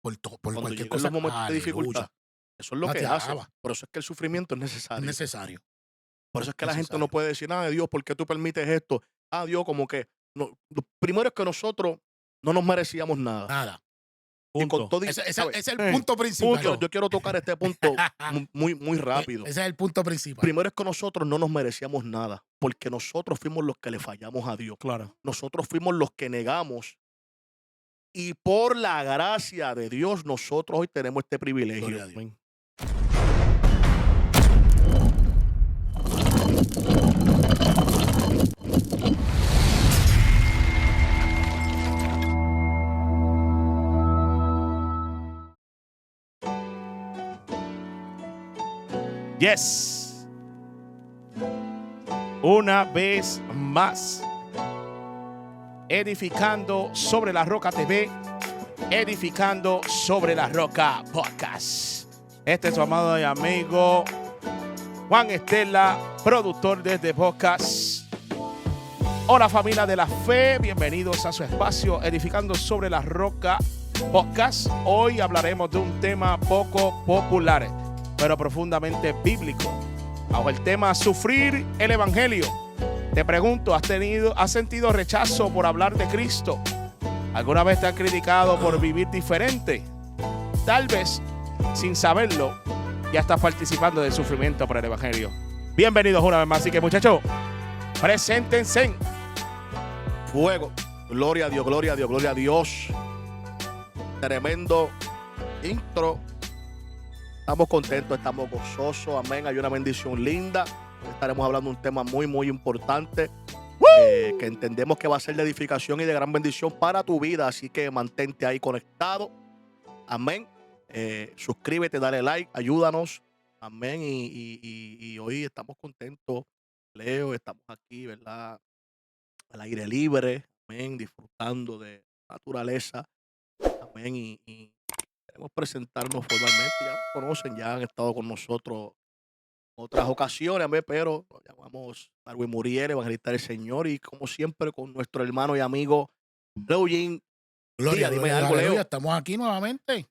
por Cuando cualquier llegan los cosa. momentos de dificultad, Aleluya. eso es lo Ah, que te hace. alaba. Por eso es que el sufrimiento es Es necesario. necesario, Por eso es que la gente no necesario. puede decir: nada de Dios, ¿por qué tú permites esto?". Dios, como que no, lo primero es que nosotros no nos merecíamos nada. Nada. Y con Punto. todo y Ese ¿sabes? es el punto principal. Yo quiero tocar este punto muy, muy rápido. Ese es el punto principal. Primero es que nosotros no nos merecíamos nada, porque nosotros fuimos los que le fallamos a Dios. Claro. Nosotros fuimos los que negamos y por la gracia de Dios nosotros hoy tenemos este privilegio. Gloria a Dios. Amén. Yes. Una vez más. Edificando sobre la Roca TV. Edificando sobre la Roca Podcast. Este es su amado y amigo Juan Estela, productor desde Podcast. Hola familia de la fe, bienvenidos a su espacio Edificando sobre la Roca Podcast. Hoy hablaremos de un tema poco popular, pero profundamente bíblico. Bajo el tema sufrir el evangelio. Te pregunto, ¿has sentido rechazo por hablar de Cristo? ¿Alguna vez te han criticado por vivir diferente? Tal vez, sin saberlo, ya estás participando del sufrimiento por el evangelio. Bienvenidos una vez más, así que muchachos, preséntense. Fuego. Gloria a Dios, gloria a Dios, gloria a Dios. Tremendo intro. Estamos contentos, estamos gozosos. Amén. Hay una bendición linda. Estaremos hablando de un tema muy, muy importante. Que entendemos que va a ser de edificación y de gran bendición para tu vida. Así que mantente ahí conectado. Amén. Suscríbete, dale like, ayúdanos. Amén. Y hoy estamos contentos. Leo, estamos aquí, ¿verdad? Al aire libre. Amén. Disfrutando de la naturaleza. Amén. Y queremos presentarnos formalmente. Ya nos conocen, ya han estado con nosotros en otras ocasiones, amén, pero nos llamamos Darwin Muriel, evangelista del Señor, y como siempre con nuestro hermano y amigo Leoyin. Gloria, Dime gloria, algo, aleluya. Leo. Estamos aquí nuevamente,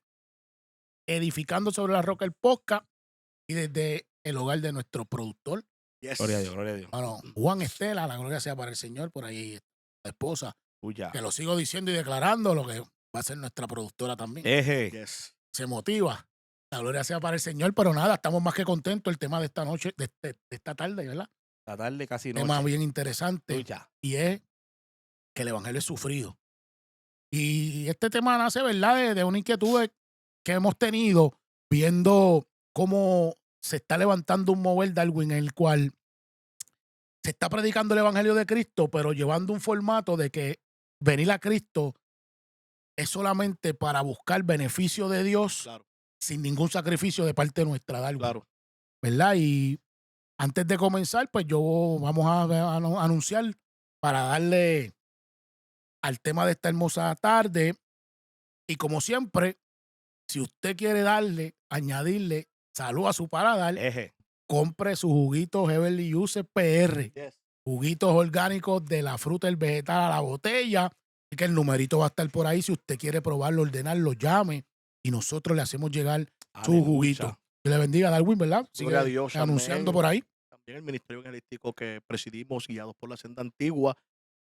edificando sobre la roca el podcast y desde el hogar de nuestro productor, Gloria a Dios, Yes. gloria a Dios. bueno, Juan Estela, la gloria sea para el Señor, por ahí la esposa, Uya. que lo sigo diciendo y declarando lo que va a ser nuestra productora también. Eje. Yes. Se motiva. La gloria sea para el Señor, pero nada, estamos más que contentos. El tema de esta noche, de esta tarde, ¿verdad? La tarde casi Tema noche. bien interesante Uya. y es que el evangelio es sufrido. Y este tema nace, ¿verdad?, de una inquietud que hemos tenido viendo cómo se está levantando un mover, Darwin, en el cual se está predicando el evangelio de Cristo, pero llevando un formato de que venir a Cristo es solamente para buscar beneficio de Dios Claro, sin ningún sacrificio de parte nuestra, Darwin, claro. ¿verdad? Y antes de comenzar, pues vamos a anunciar para darle al tema de esta hermosa tarde. Y como siempre, si usted quiere añadirle salud a su paladar, Eje. compre sus juguitos Heavenly Juice PR. Yes. Juguitos orgánicos de la fruta y el vegetal a la botella. Y que el numerito va a estar por ahí. Si usted quiere probarlo, ordenarlo, llame. Y nosotros le hacemos llegar su Aleluya. juguito. Que le bendiga, Darwin, ¿verdad? Sigue Gloria a Dios, anunciando amén. por ahí. También el ministerio evangelístico que presidimos, guiados por la senda antigua.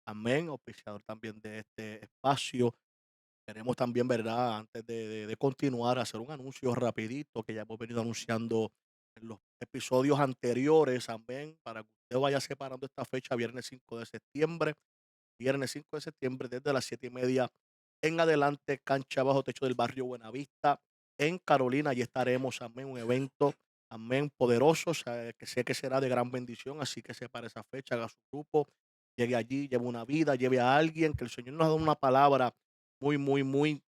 Amén. Auspiciador también de este espacio. Queremos también, ¿verdad? Antes de continuar, hacer un anuncio rapidito que ya hemos venido anunciando en los episodios anteriores. Amén. Para que usted vaya separando esta fecha, viernes 5 de septiembre. Viernes 5 de septiembre, desde las 7:30 en adelante, cancha bajo techo del barrio Buenavista, en Carolina. Allí estaremos, amén, un evento, amén, poderoso, o sea, que sé que será de gran bendición, así que separe esa fecha, haga su grupo, llegue allí, lleve una vida, lleve a alguien, que el Señor nos ha dado una palabra muy, muy, muy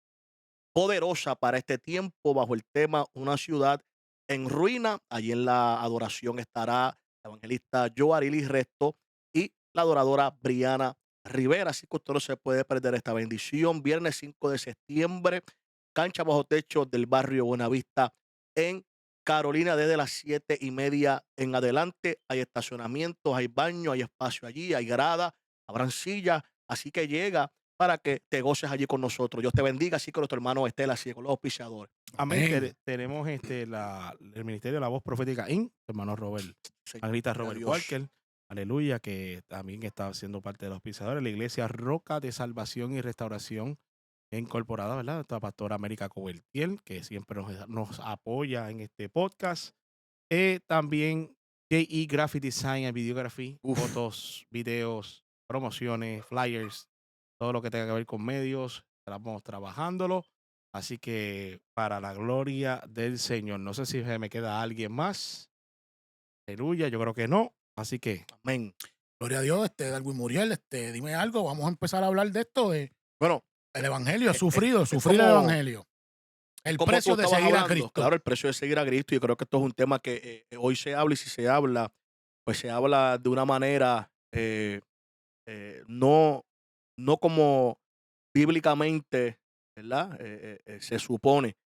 poderosa para este tiempo, bajo el tema Una ciudad en ruina. Allí en la adoración estará la evangelista Joarilis Resto y la adoradora Briana Rivera. Así que usted no se puede perder esta bendición. Viernes 5 de septiembre, cancha bajo techo del barrio Buenavista en Carolina, desde las 7:30 en adelante. Hay estacionamientos, hay baño, hay espacio allí, hay grada, habrán sillas. Así que llega para que te goces allí con nosotros. Dios te bendiga, así con nuestro hermano Estela, así con los auspiciadores. Amén. Amén. Tenemos el Ministerio de la Voz Profética Inc., hermano Robert, Señor, Angelita gloria a Robert Dios. Walker, aleluya, que también está siendo parte de los auspiciadores. La Iglesia Roca de Salvación y Restauración Incorporada, ¿verdad? Esta pastora América Cobertiel, que siempre nos apoya en este podcast. También J.E. Graphic Design and Videography, Uf. fotos, videos, promociones, flyers, todo lo que tenga que ver con medios, estamos trabajándolo. Así que para la gloria del Señor. No sé si se me queda alguien más. Aleluya, yo creo que no. Así que, Amén. Gloria a Dios, Darwin Muriel, dime algo, vamos a empezar a hablar de esto, de Bueno, el evangelio, es sufrir el como, evangelio. El como precio tú de estabas seguir a hablando, Cristo. claro, el precio de seguir a Cristo. Yo creo que esto es un tema que hoy se habla, y si se habla, pues se habla de una manera no, no como bíblicamente, ¿verdad? Se supone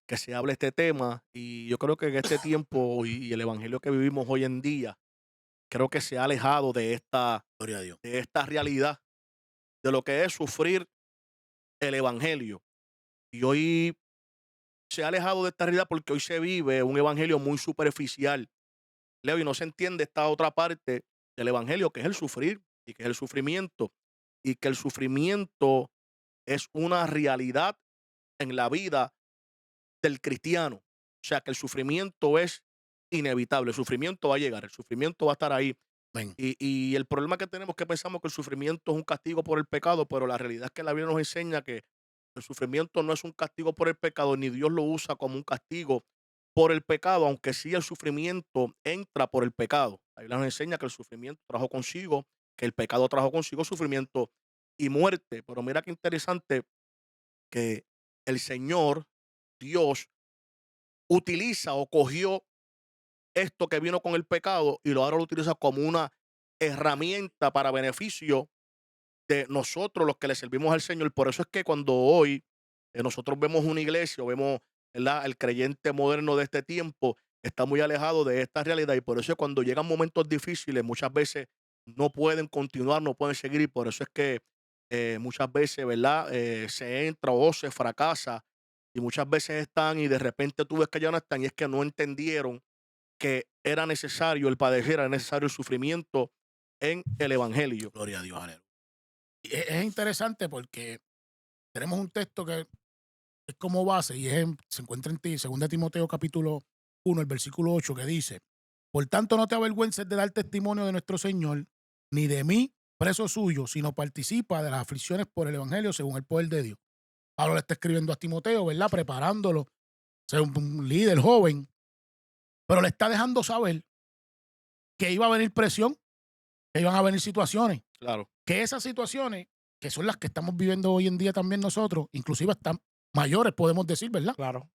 que se hable este tema, y yo creo que en este tiempo y el evangelio que vivimos hoy en día, creo que se ha alejado Gloria a Dios. de esta realidad, de lo que es sufrir el evangelio. Y hoy se ha alejado de esta realidad porque hoy se vive un evangelio muy superficial, Leo, y no se entiende esta otra parte del evangelio, que es el sufrir y que es el sufrimiento, y que el sufrimiento es una realidad en la vida del cristiano. O sea, que el sufrimiento es inevitable, el sufrimiento va a llegar, el sufrimiento va a estar ahí. Amén. Y el problema que tenemos es que pensamos que el sufrimiento es un castigo por el pecado, pero la realidad es que la Biblia nos enseña que el sufrimiento no es un castigo por el pecado, ni Dios lo usa como un castigo por el pecado, aunque sí el sufrimiento entra por el pecado. La Biblia nos enseña que el sufrimiento trajo consigo, que el pecado trajo consigo sufrimiento y muerte. Pero mira qué interesante que el Señor, Dios, utiliza o cogió esto que vino con el pecado y ahora lo utiliza como una herramienta para beneficio de nosotros los que le servimos al Señor. Por eso es que cuando hoy nosotros vemos una iglesia o vemos, ¿verdad?, el creyente moderno de este tiempo, está muy alejado de esta realidad, y por eso es cuando llegan momentos difíciles muchas veces no pueden continuar, no pueden seguir, y por eso es que muchas veces, ¿verdad?, se entra o se fracasa, y muchas veces están y de repente tú ves que ya no están, y es que no entendieron que era necesario el padecer, era necesario el sufrimiento en el evangelio. Gloria a Dios. Aleluya. Y es interesante porque tenemos un texto que es como base y se encuentra en 2 Timoteo capítulo 1, el versículo 8, que dice: por tanto, no te avergüences de dar testimonio de nuestro Señor, ni de mí, preso suyo, sino participa de las aflicciones por el evangelio según el poder de Dios. Pablo le está escribiendo a Timoteo, ¿verdad? Preparándolo, ser un líder joven, pero le está dejando saber que iba a venir presión, que iban a venir situaciones, Claro, que esas situaciones, que son las que estamos viviendo hoy en día también nosotros, inclusive están mayores, podemos decir, ¿verdad? claro.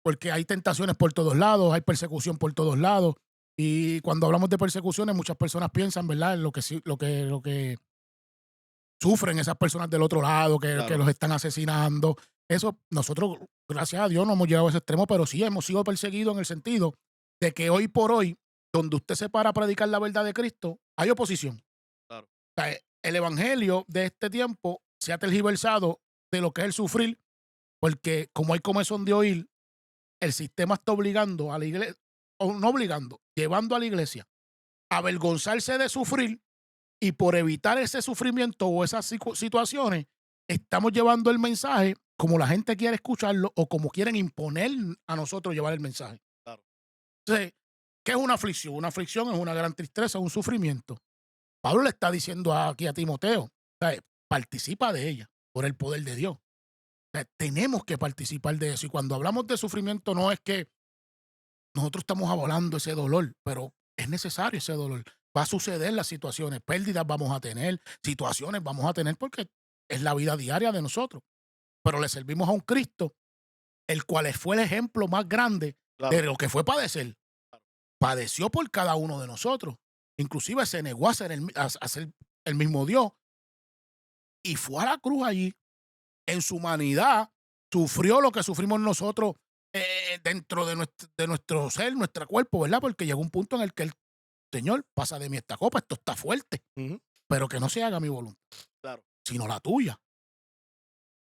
Porque hay tentaciones por todos lados, hay persecución por todos lados, y cuando hablamos de persecuciones, muchas personas piensan, ¿verdad?, en lo que sufren esas personas del otro lado, que claro. los están asesinando. Eso, nosotros, gracias a Dios, no hemos llegado a ese extremo, pero sí hemos sido perseguidos en el sentido de que hoy por hoy, donde usted se para a predicar la verdad de Cristo, hay oposición. Claro. O sea, el evangelio de este tiempo se ha tergiversado de lo que es el sufrir, porque como hay comezón de oír, el sistema está obligando a la iglesia, o no obligando, llevando a la iglesia a avergonzarse de sufrir, y por evitar ese sufrimiento o esas situaciones, estamos llevando el mensaje como la gente quiere escucharlo o como quieren imponer a nosotros llevar el mensaje. Claro. Entonces, ¿qué es una aflicción? Una aflicción es una gran tristeza, un sufrimiento. Pablo le está diciendo aquí a Timoteo, o sea, participa de ella por el poder de Dios. O sea, tenemos que participar de eso. Y cuando hablamos de sufrimiento, no es que nosotros estamos avalando ese dolor, pero es necesario ese dolor. Va a suceder las situaciones, pérdidas vamos a tener, situaciones vamos a tener, porque es la vida diaria de nosotros. Pero le servimos a un Cristo, el cual fue el ejemplo más grande Claro. de lo que fue padecer. Padeció por cada uno de nosotros. Inclusive se negó a ser el mismo Dios. Y fue a la cruz allí, en su humanidad, sufrió lo que sufrimos nosotros dentro de nuestro ser, nuestro cuerpo, ¿verdad? Porque llegó un punto en el que el Señor, pasa de mí esta copa, esto está fuerte, Ujú. pero que no se haga mi voluntad, Claro. sino la tuya.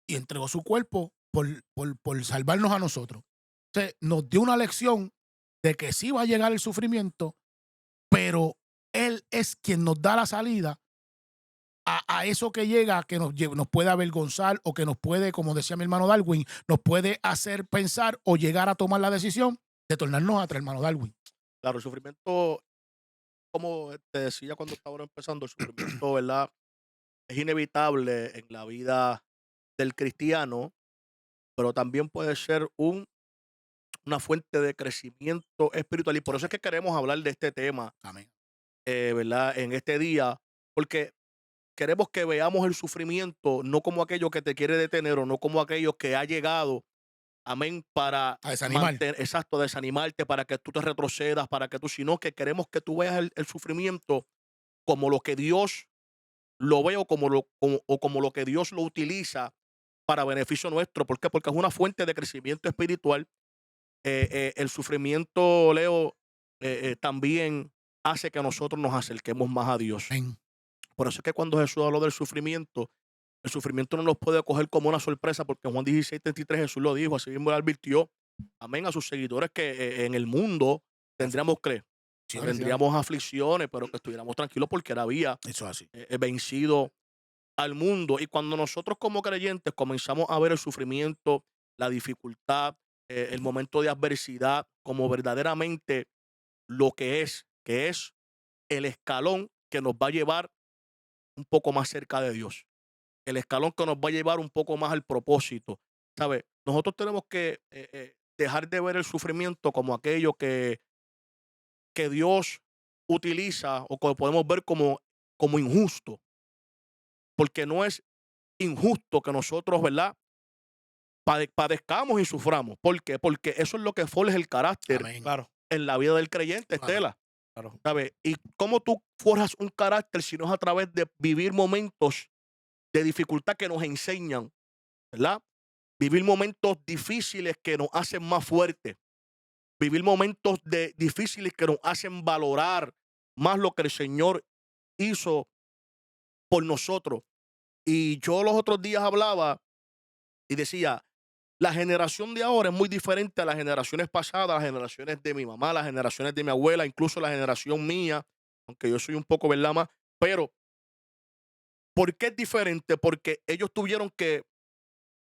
y entregó su cuerpo por salvarnos a nosotros. Entonces, nos dio una lección de que sí va a llegar el sufrimiento, pero Él es quien nos da la salida a eso que llega, que nos puede avergonzar o que nos puede, como decía mi hermano Darwin, nos puede hacer pensar o llegar a tomar la decisión de tornarnos atrás, hermano Darwin. Claro, el sufrimiento, como te decía cuando estaba empezando, el sufrimiento, ¿verdad? Es inevitable en la vida del cristiano, pero también puede ser una fuente de crecimiento espiritual. Y por eso es que queremos hablar de este tema, Amén. ¿verdad? En este día, porque queremos que veamos el sufrimiento no como aquello que te quiere detener o no como aquello que ha llegado, amén, para A desanimar. exacto, desanimarte, para que tú te retrocedas, para que tú, sino que queremos que tú veas el sufrimiento como lo que Dios lo ve o como lo que Dios lo utiliza para beneficio nuestro. ¿Por qué? Porque es una fuente de crecimiento espiritual. El sufrimiento, Leo, también hace que nosotros nos acerquemos más a Dios. Amén. Por eso es que cuando Jesús habló del sufrimiento, el sufrimiento no nos puede coger como una sorpresa, porque en Juan 16:33 Jesús lo dijo, así mismo le advirtió, amén, a sus seguidores que en el mundo tendríamos que Sí, tendríamos aflicciones, pero que estuviéramos tranquilos porque él había eso es así. vencido al mundo. Y cuando nosotros como creyentes comenzamos a ver el sufrimiento, la dificultad, el momento de adversidad como verdaderamente lo que es el escalón que nos va a llevar un poco más cerca de Dios, el escalón que nos va a llevar un poco más al propósito, ¿sabes? Nosotros tenemos que dejar de ver el sufrimiento como aquello que Dios utiliza o que podemos ver como injusto, porque no es injusto que nosotros, ¿verdad? Padezcamos y suframos. ¿Por qué? Porque eso es lo que forja el carácter Amén. Claro, en la vida del creyente, Claro. Estela. claro. ¿Sabes? Y cómo tú forjas un carácter si no es a través de vivir momentos de dificultad que nos enseñan, ¿verdad? Vivir momentos difíciles que nos hacen más fuertes. Vivir momentos difíciles que nos hacen valorar más lo que el Señor hizo por nosotros. Y yo los otros días hablaba y decía, la generación de ahora es muy diferente a las generaciones pasadas, las generaciones de mi mamá, las generaciones de mi abuela, incluso la generación mía, aunque yo soy un poco, ¿verdad? Más, pero ¿por qué es diferente? Porque ellos tuvieron que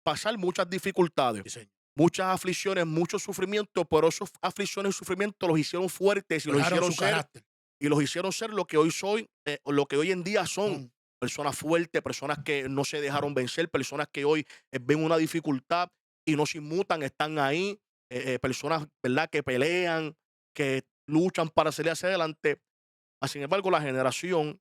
pasar muchas dificultades, Sí, señor. muchas aflicciones, muchos sufrimientos, pero esos aflicciones y sufrimientos los hicieron fuertes y los Forjaron hicieron su ser carácter. y los hicieron ser lo que hoy soy, lo que hoy en día son. Mm. Personas fuertes, personas que no se dejaron vencer, personas que hoy ven una dificultad y no se inmutan, están ahí, personas, ¿verdad?, que pelean, que luchan para salir hacia adelante. Sin embargo, la generación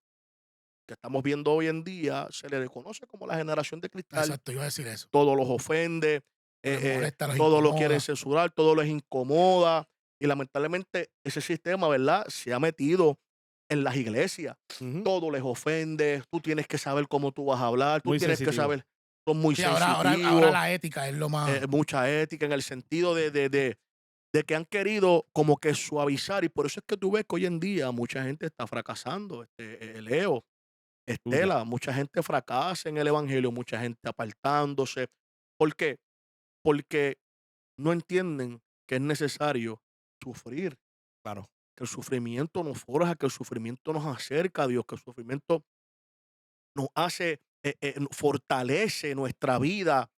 que estamos viendo hoy en día se le reconoce como la generación de cristal. Exacto, iba a decir eso. Todo los ofende, Les molesta, los todo lo quieren incomoda. censurar, todo les incomoda. Y lamentablemente ese sistema, ¿verdad?, se ha metido en las iglesias. Ujú. Todo les ofende, tú tienes que saber cómo tú vas a hablar, tú Muy tienes que sensitivo. saber, son muy Sí, ahora sensitivos, la ética es lo más. mucha ética en el sentido de que han querido como que suavizar. Y por eso es que tú ves que hoy en día mucha gente está fracasando, Leo, Duda. Estela, mucha gente fracasa en el evangelio, mucha gente apartándose. ¿Por qué? Porque no entienden que es necesario sufrir, Claro. que el sufrimiento nos forja, que el sufrimiento nos acerca a Dios, que el sufrimiento nos hace, fortalece nuestra vida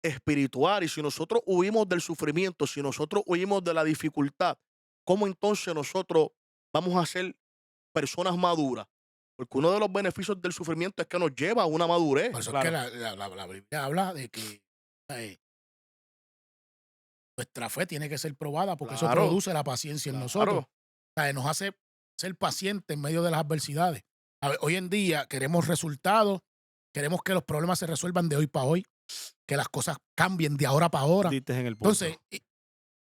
espiritual. Y si nosotros huimos del sufrimiento, si nosotros huimos de la dificultad, ¿cómo entonces nosotros vamos a ser personas maduras? Porque uno de los beneficios del sufrimiento es que nos lleva a una madurez. Por eso es Claro. que la Biblia habla de que eh, nuestra fe tiene que ser probada porque eso Claro, produce la paciencia en nosotros. claro, O sea, nos hace ser pacientes en medio de las adversidades. A ver, hoy en día queremos resultados, queremos que los problemas se resuelvan de hoy para hoy, que las cosas cambien de ahora para ahora. Diste en el punto. Entonces,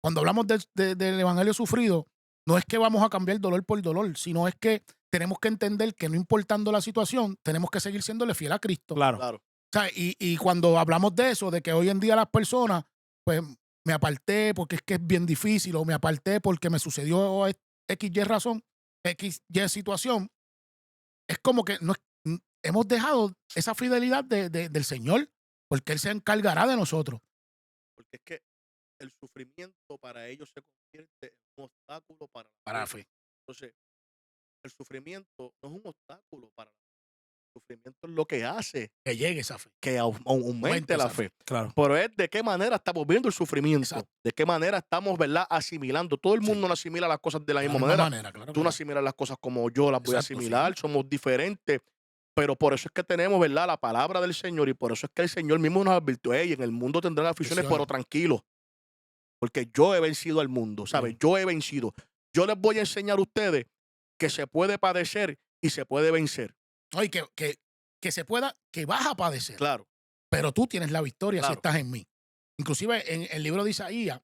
cuando hablamos del evangelio sufrido, no es que vamos a cambiar dolor por dolor, sino es que tenemos que entender que no importando la situación, tenemos que seguir siéndole fiel a Cristo. claro. claro. O sea, y cuando hablamos de eso, de que hoy en día las personas, pues me aparté porque es que es bien difícil, o me aparté porque me sucedió XY razón, XY situación, es como que no hemos dejado esa fidelidad del Señor. porque Él se encargará de nosotros. Porque es que el sufrimiento para ellos se convierte en un obstáculo para la Para la fe. fe. Entonces, el sufrimiento no es un obstáculo para la fe. El sufrimiento es lo que hace Que llegue esa fe. que Aumente aumente la esa fe. fe. Claro. Pero es de qué manera estamos viendo el sufrimiento, Exacto. de qué manera estamos, ¿verdad?, asimilando. Todo el Sí. mundo no asimila las cosas de la De la misma misma manera. manera, claro Tú que no no. asimilas las cosas como yo las voy a Exacto, sí. asimilar, somos diferentes. Pero por eso es que tenemos, ¿verdad?, la palabra del Señor, y por eso es que el Señor mismo nos advirtió: "Ey, en el mundo tendrán aflicciones, pero Aflicciones. tranquilos, porque yo he vencido al mundo", ¿sabes? Bien. Yo he vencido. Yo les voy a enseñar a ustedes que se puede padecer y se puede vencer. Oye, que se pueda, que vas a padecer, Claro, pero tú tienes la victoria si claro. estás en mí. Inclusive en el libro de Isaías,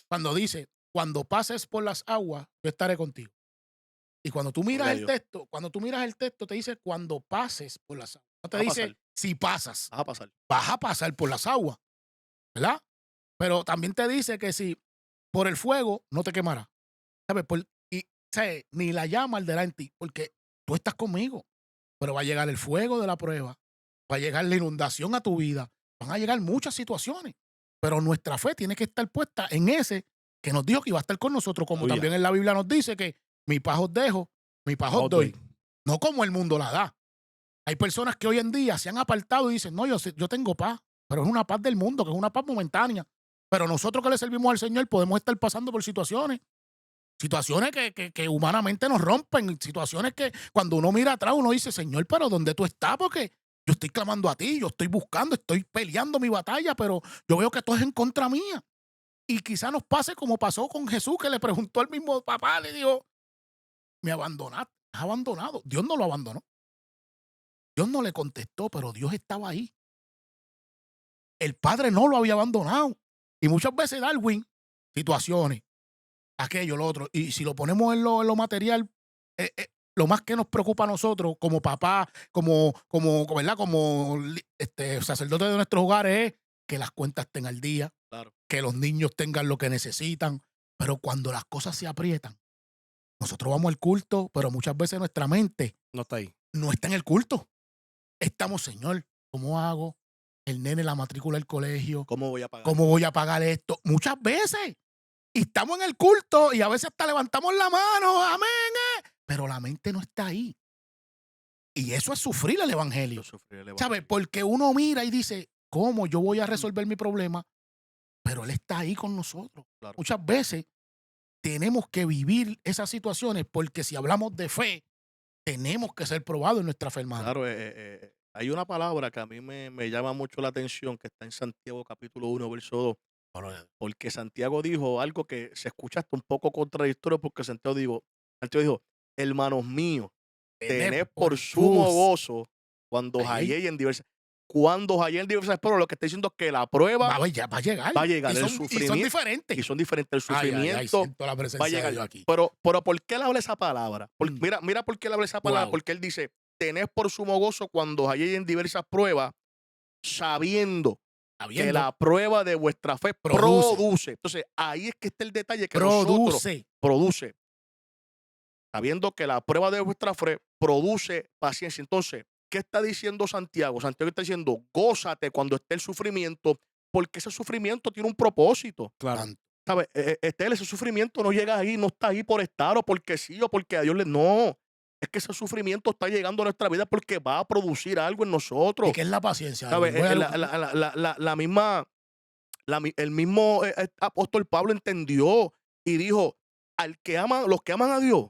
cuando dice, cuando pases por las aguas, yo estaré contigo. Y cuando tú miras Gloria a el Dios. texto, te dice cuando pases por las aguas. No te Vas a dice pasar, si pasas, vas a pasar. vas a pasar por las aguas, ¿verdad? Pero también te dice que si por el fuego no te quemará. ¿Sabes? ¿Sabes? Ni la llama arderá en ti, porque tú estás conmigo. Pero va a llegar el fuego de la prueba, va a llegar la inundación a tu vida, van a llegar muchas situaciones. Pero nuestra fe tiene que estar puesta en ese que nos dijo que iba a estar con nosotros, como Aleluya. también en la Biblia nos dice que mi paz os dejo, mi paz os Os doy. doy. No como el mundo la da. Hay personas que hoy en día se han apartado y dicen, no, yo tengo paz, pero es una paz del mundo, que es una paz momentánea. Pero nosotros que le servimos al Señor podemos estar pasando por situaciones que humanamente nos rompen, situaciones que cuando uno mira atrás uno dice, Señor, pero ¿dónde tú estás? Porque yo estoy clamando a ti, yo estoy buscando, estoy peleando mi batalla, pero yo veo que todo es en contra mía. Y quizá nos pase como pasó con Jesús, que le preguntó al mismo papá, le dijo, me abandonaste, me has abandonado. Dios no lo abandonó. Dios no le contestó, pero Dios estaba ahí. El Padre no lo había abandonado. Y muchas veces, Darwin, situaciones, aquello, lo otro. Y si lo ponemos en lo material, lo más que nos preocupa a nosotros como papá, ¿verdad? Sacerdote de nuestros hogares es que las cuentas estén al día, Claro. que los niños tengan lo que necesitan. Pero cuando las cosas se aprietan, nosotros vamos al culto, pero muchas veces nuestra mente No está ahí. no está en el culto. Estamos, Señor, ¿cómo hago? El nene, la matrícula del colegio, ¿Cómo voy a pagar? ¿cómo voy a pagar esto? Muchas veces. Y estamos en el culto y a veces hasta levantamos la mano, amén, pero la mente no está ahí. Y eso es sufrir el evangelio. Yo sufrí el ¿Sabes? evangelio. Porque uno mira y dice, ¿cómo yo voy a resolver mi problema? Pero Él está ahí con nosotros. Claro. Muchas veces tenemos que vivir esas situaciones porque si hablamos de fe, tenemos que ser probados en nuestra fe, hermano. Claro, hay una palabra que a mí me llama mucho la atención, que está en Santiago capítulo 1, verso 2, porque Santiago dijo algo que se escucha hasta un poco contradictorio, porque Santiago dijo, hermanos míos, tened por sumo gozo cuando Ay, halléis en diversas pruebas. Lo que está diciendo es que la prueba va a llegar. va a llegar, Y el son sufrimiento, diferentes. y son diferentes. El Ay, sufrimiento siento la va a presencia de llegar. Dios aquí. Pero ¿por qué él habla esa palabra? Mm. Mira por qué él habla esa palabra. Wow. Porque él dice, tened por sumo gozo cuando halléis en diversas pruebas, sabiendo que Habiendo, la prueba de vuestra fe Produce. produce. Entonces, ahí es que está el detalle, que nosotros produce. Sabiendo que la prueba de vuestra fe produce paciencia. Entonces, ¿qué está diciendo Santiago? Santiago está diciendo, gózate cuando esté el sufrimiento, porque ese sufrimiento tiene un propósito. Claro. Tanto. ¿Sabes? Ese sufrimiento no llega ahí, no está ahí por estar o porque sí o porque a Dios le... No, es que ese sufrimiento está llegando a nuestra vida porque va a producir algo en nosotros. ¿Y qué es la paciencia? ¿Sabes? Voy a- El mismo apóstol Pablo entendió y dijo, los que aman a Dios,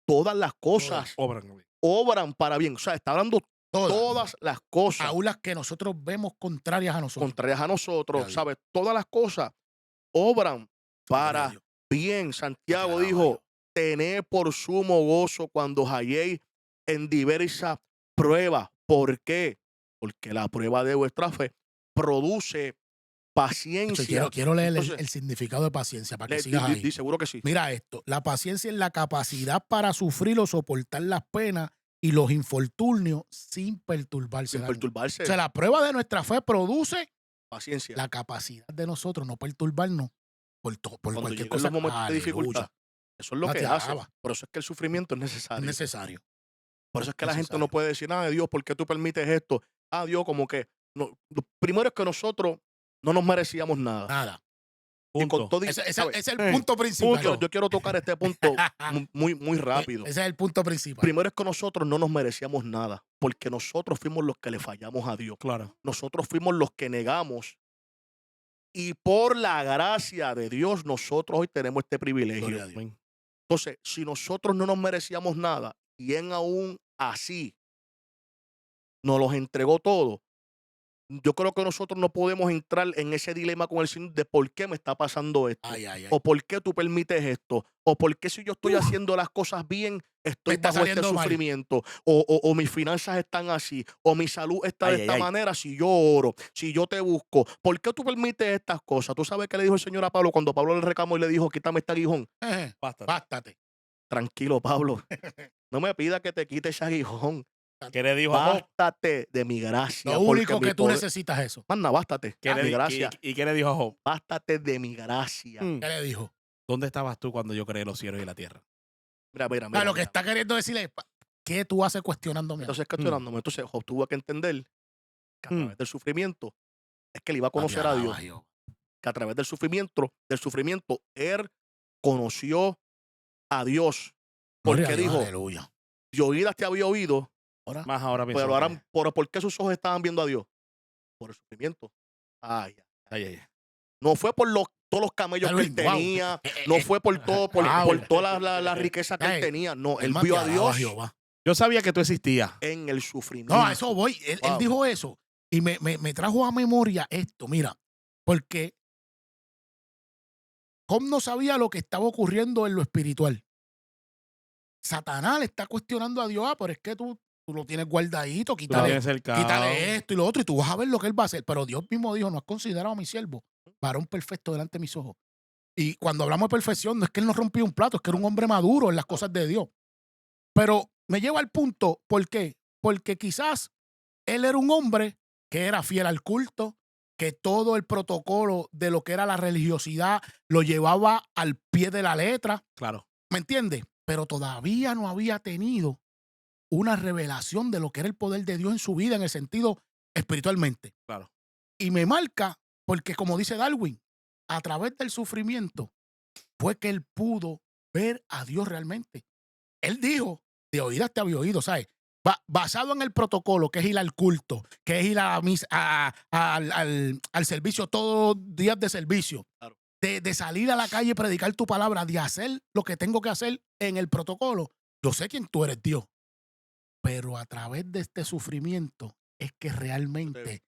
todas las cosas Obran. obran para bien. O sea, está hablando todas las cosas aún las que nosotros vemos contrarias a nosotros. contrarias a nosotros, Dios. ¿sabes? Todas las cosas obran para Dios. bien. Santiago Gloria a dijo, Dios. tened por sumo gozo cuando halléis en diversas pruebas. ¿Por qué? Porque la prueba de vuestra fe produce paciencia. Quiero leer Entonces, el significado de paciencia para que di- sigas di- ahí. di, seguro que sí. Mira esto, la paciencia es la capacidad para sufrir o soportar las penas y los infortunios sin perturbarse. Sin Dani. perturbarse. O sea, la prueba de nuestra fe produce Paciencia. la capacidad de nosotros no perturbarnos por Cuando cualquier lleguen cosa. los momentos de dificultad. Aleluya. Eso es lo No que te hace. alaba. Por eso es que el sufrimiento es Es necesario. necesario. Por eso es que la gente necesario. no puede decir, Dios, ¿por qué tú permites esto? Dios, como que lo primero es que nosotros no nos merecíamos nada. Nada. Y con Punto. todo, Ese ¿sabes? es el punto principal. Yo quiero tocar este punto muy rápido. Ese es el punto principal. Primero es que nosotros no nos merecíamos nada, porque nosotros fuimos los que le fallamos a Dios. Claro. Nosotros fuimos los que negamos. Y por la gracia de Dios, nosotros hoy tenemos este privilegio. Gloria a Dios. Amén. Entonces, si nosotros no nos merecíamos nada, y en aún así nos los entregó todo, yo creo que nosotros no podemos entrar en ese dilema con el Señor de por qué me está pasando esto, Ay, ay, ay. o por qué tú permites esto, o por qué si yo estoy haciendo las cosas bien, estoy está bajo este saliendo mal. sufrimiento, o mis finanzas están así, o mi salud está Ay, de ay, esta ay. manera, si yo oro, si yo te busco, ¿por qué tú permites estas cosas? ¿Tú sabes qué le dijo el Señor a Pablo cuando Pablo le reclamó y le dijo, quítame este aguijón? Bástate. Bástate. Tranquilo, Pablo, no me pida que te quite ese aguijón. ¿Qué le dijo a Job? Bástate de mi gracia. Lo porque único mi que tú poder- necesitas es eso. Manda, bástate. ¿Qué le mi di- gracia. ¿Y qué le dijo a Job? Bástate de mi gracia. Mm. ¿Qué le dijo? ¿Dónde estabas tú cuando yo creé los cielos y la tierra? Mira, mira, Ah, mira. lo que mira. está queriendo decirle es, ¿qué tú haces cuestionándome? Entonces, cuestionándome. Entonces, Job tuvo que entender que a Mm. través del sufrimiento es que él iba a conocer a Dios. Que a través del sufrimiento, él conoció a Dios. Porque dijo, Aleluya. de oídas te había oído, Ahora, Más ahora mismo. pero ahora, ¿por qué sus ojos estaban viendo a Dios? Por el sufrimiento. Ay, Ay, ay, ay. no fue por todos los camellos que él Darwin, wow. tenía, no fue por todo, por Wow. toda la riqueza que él Ey, tenía. No, él más vio te a alaba, Dios Jehová. Yo sabía que tú existías. en el sufrimiento. No, a eso voy. Él Wow. dijo eso y me trajo a memoria esto, mira, porque Job no sabía lo que estaba ocurriendo en lo espiritual. Satanás le está cuestionando a Dios, pero es que tú lo tienes guardadito, Tú lo quítale, tienes cercado. quítale esto y lo otro, y tú vas a ver lo que él va a hacer. Pero Dios mismo dijo, no has considerado a mi siervo, varón perfecto delante de mis ojos. Y cuando hablamos de perfección, no es que él no rompió un plato, es que era un hombre maduro en las cosas de Dios. Pero me lleva al punto, ¿por qué? Porque quizás él era un hombre que era fiel al culto, que todo el protocolo de lo que era la religiosidad lo llevaba al pie de la letra, Claro. ¿me entiendes? Pero todavía no había tenido una revelación de lo que era el poder de Dios en su vida en el sentido espiritualmente. Claro. Y me marca porque, como dice Darwin, a través del sufrimiento fue que él pudo ver a Dios realmente. Él dijo, de oídas te había oído, ¿sabes? Basado en el protocolo, que es ir al culto, que es ir a la misa, al servicio todos los días de servicio, Claro. de salir a la calle y predicar tu palabra, de hacer lo que tengo que hacer en el protocolo. Yo sé quién tú eres, Dios. Pero a través de este sufrimiento es que realmente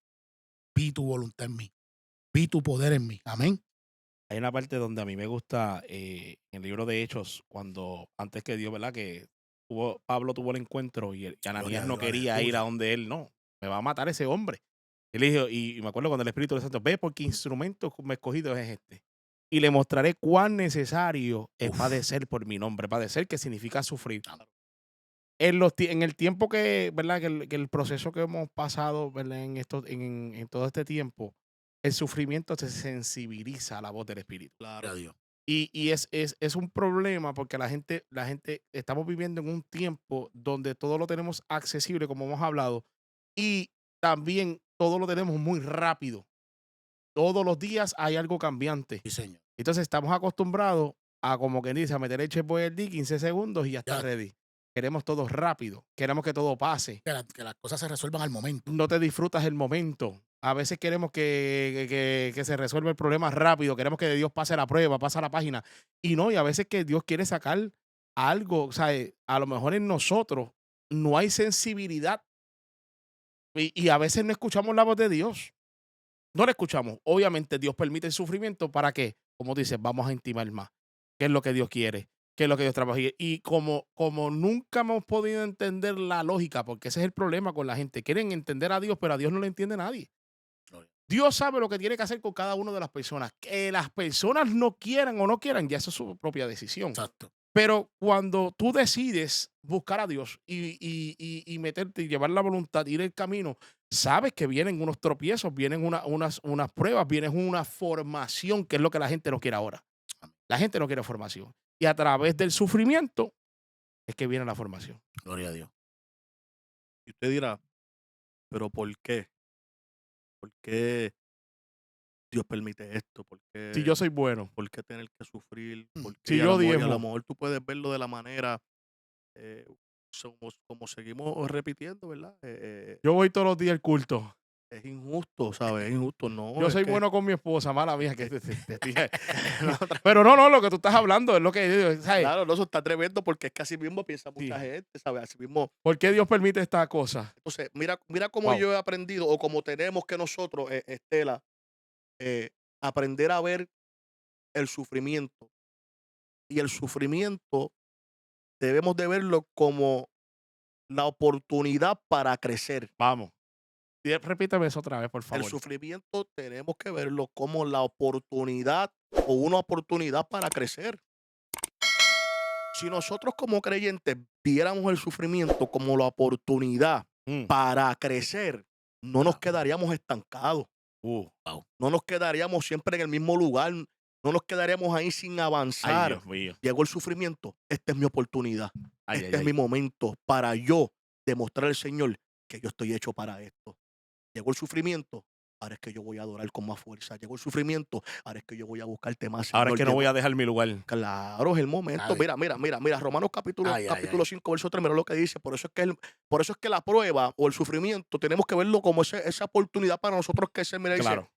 vi tu voluntad en mí, vi tu poder en mí. Amén. Hay una parte donde a mí me gusta en el libro de Hechos, cuando antes que Dios, ¿verdad? Que Pablo tuvo el encuentro y Ananías no quería ir a donde él, no, me va a matar ese hombre. Él dijo, y me acuerdo cuando el Espíritu Santo, ve porque instrumento me escogido es este. Y le mostraré cuán necesario es padecer por mi nombre. Padecer, que significa sufrir. En el tiempo que, ¿verdad? Que el proceso que hemos pasado, ¿verdad? En todo este tiempo, el sufrimiento se sensibiliza a la voz del Espíritu. Claro. Dios. Y es un problema porque la gente estamos viviendo en un tiempo donde todo lo tenemos accesible, como hemos hablado, y también todo lo tenemos muy rápido. Todos los días hay algo cambiante. Sí, señor. Entonces estamos acostumbrados a, como quien dice, a meter el chepo el D 15 segundos y ya está Ya. ready. Queremos todo rápido, queremos que todo pase. Que las cosas se resuelvan al momento. No te disfrutas el momento. A veces queremos que se resuelva el problema rápido, queremos que Dios pase la prueba, pase la página. Y no, y a veces que Dios quiere sacar algo, o sea, a lo mejor en nosotros no hay sensibilidad y a veces no escuchamos la voz de Dios. No la escuchamos. Obviamente Dios permite el sufrimiento para que, como dices, vamos a intimar más. ¿Qué es lo que Dios quiere? ¿Qué es lo que Dios trabaja? Y como nunca hemos podido entender la lógica, porque ese es el problema con la gente. Quieren entender a Dios, pero a Dios no le entiende nadie. Dios sabe lo que tiene que hacer con cada una de las personas. Que las personas no quieran o no quieran, ya eso es su propia decisión. Exacto. Pero cuando tú decides buscar a Dios y meterte y llevar la voluntad, ir el camino, sabes que vienen unos tropiezos, vienen unas pruebas, viene una formación, que es lo que la gente no quiere ahora. La gente no quiere formación. Y a través del sufrimiento es que viene la formación. Gloria a Dios. Y usted dirá, ¿pero por qué? ¿Por qué Dios permite esto? Si yo soy bueno, ¿Por qué tener que sufrir? ¿Por qué? si Y a yo lo mejor, diezmo, tú puedes verlo de la manera, eh, como seguimos repitiendo, ¿verdad? yo voy todos los días al culto. Es injusto, ¿sabes? Es injusto, no, Yo es soy que bueno con mi esposa, mala mía, que te no, Pero no, lo que tú estás hablando es lo que, ¿sabes? claro, no, eso está tremendo porque es que así mismo piensa Sí. mucha gente, ¿sabes? Así mismo. ¿Por qué Dios permite esta cosa? Entonces, mira cómo Wow. yo he aprendido o como tenemos que nosotros, Estela, eh, aprender a ver el sufrimiento. Y el sufrimiento debemos de verlo como la oportunidad para crecer. Vamos. Repítame eso otra vez, por El favor. sufrimiento tenemos que verlo como la oportunidad o una oportunidad para crecer. Si nosotros como creyentes viéramos el sufrimiento como la oportunidad Mm. para crecer, no nos quedaríamos estancados. No nos quedaríamos siempre en el mismo lugar. No nos quedaríamos ahí sin Ay, avanzar. Dios mío. Llegó el sufrimiento. Esta es mi oportunidad. Ay, Este ay, es ay. mi momento para yo demostrar al Señor que yo estoy hecho para esto. Llegó el sufrimiento. Ahora es que yo voy a adorar con más fuerza. Llegó el sufrimiento. Ahora es que yo voy a buscarte más, Señor. Ahora es que no Llegó- voy a dejar mi lugar. Claro, es el momento. Ay. Mira. Romanos capítulo, Ay, ay, capítulo ay. 5, verso 3, mira lo que dice. Por eso es que la prueba o el sufrimiento tenemos que verlo como esa oportunidad para nosotros que se merece. Claro.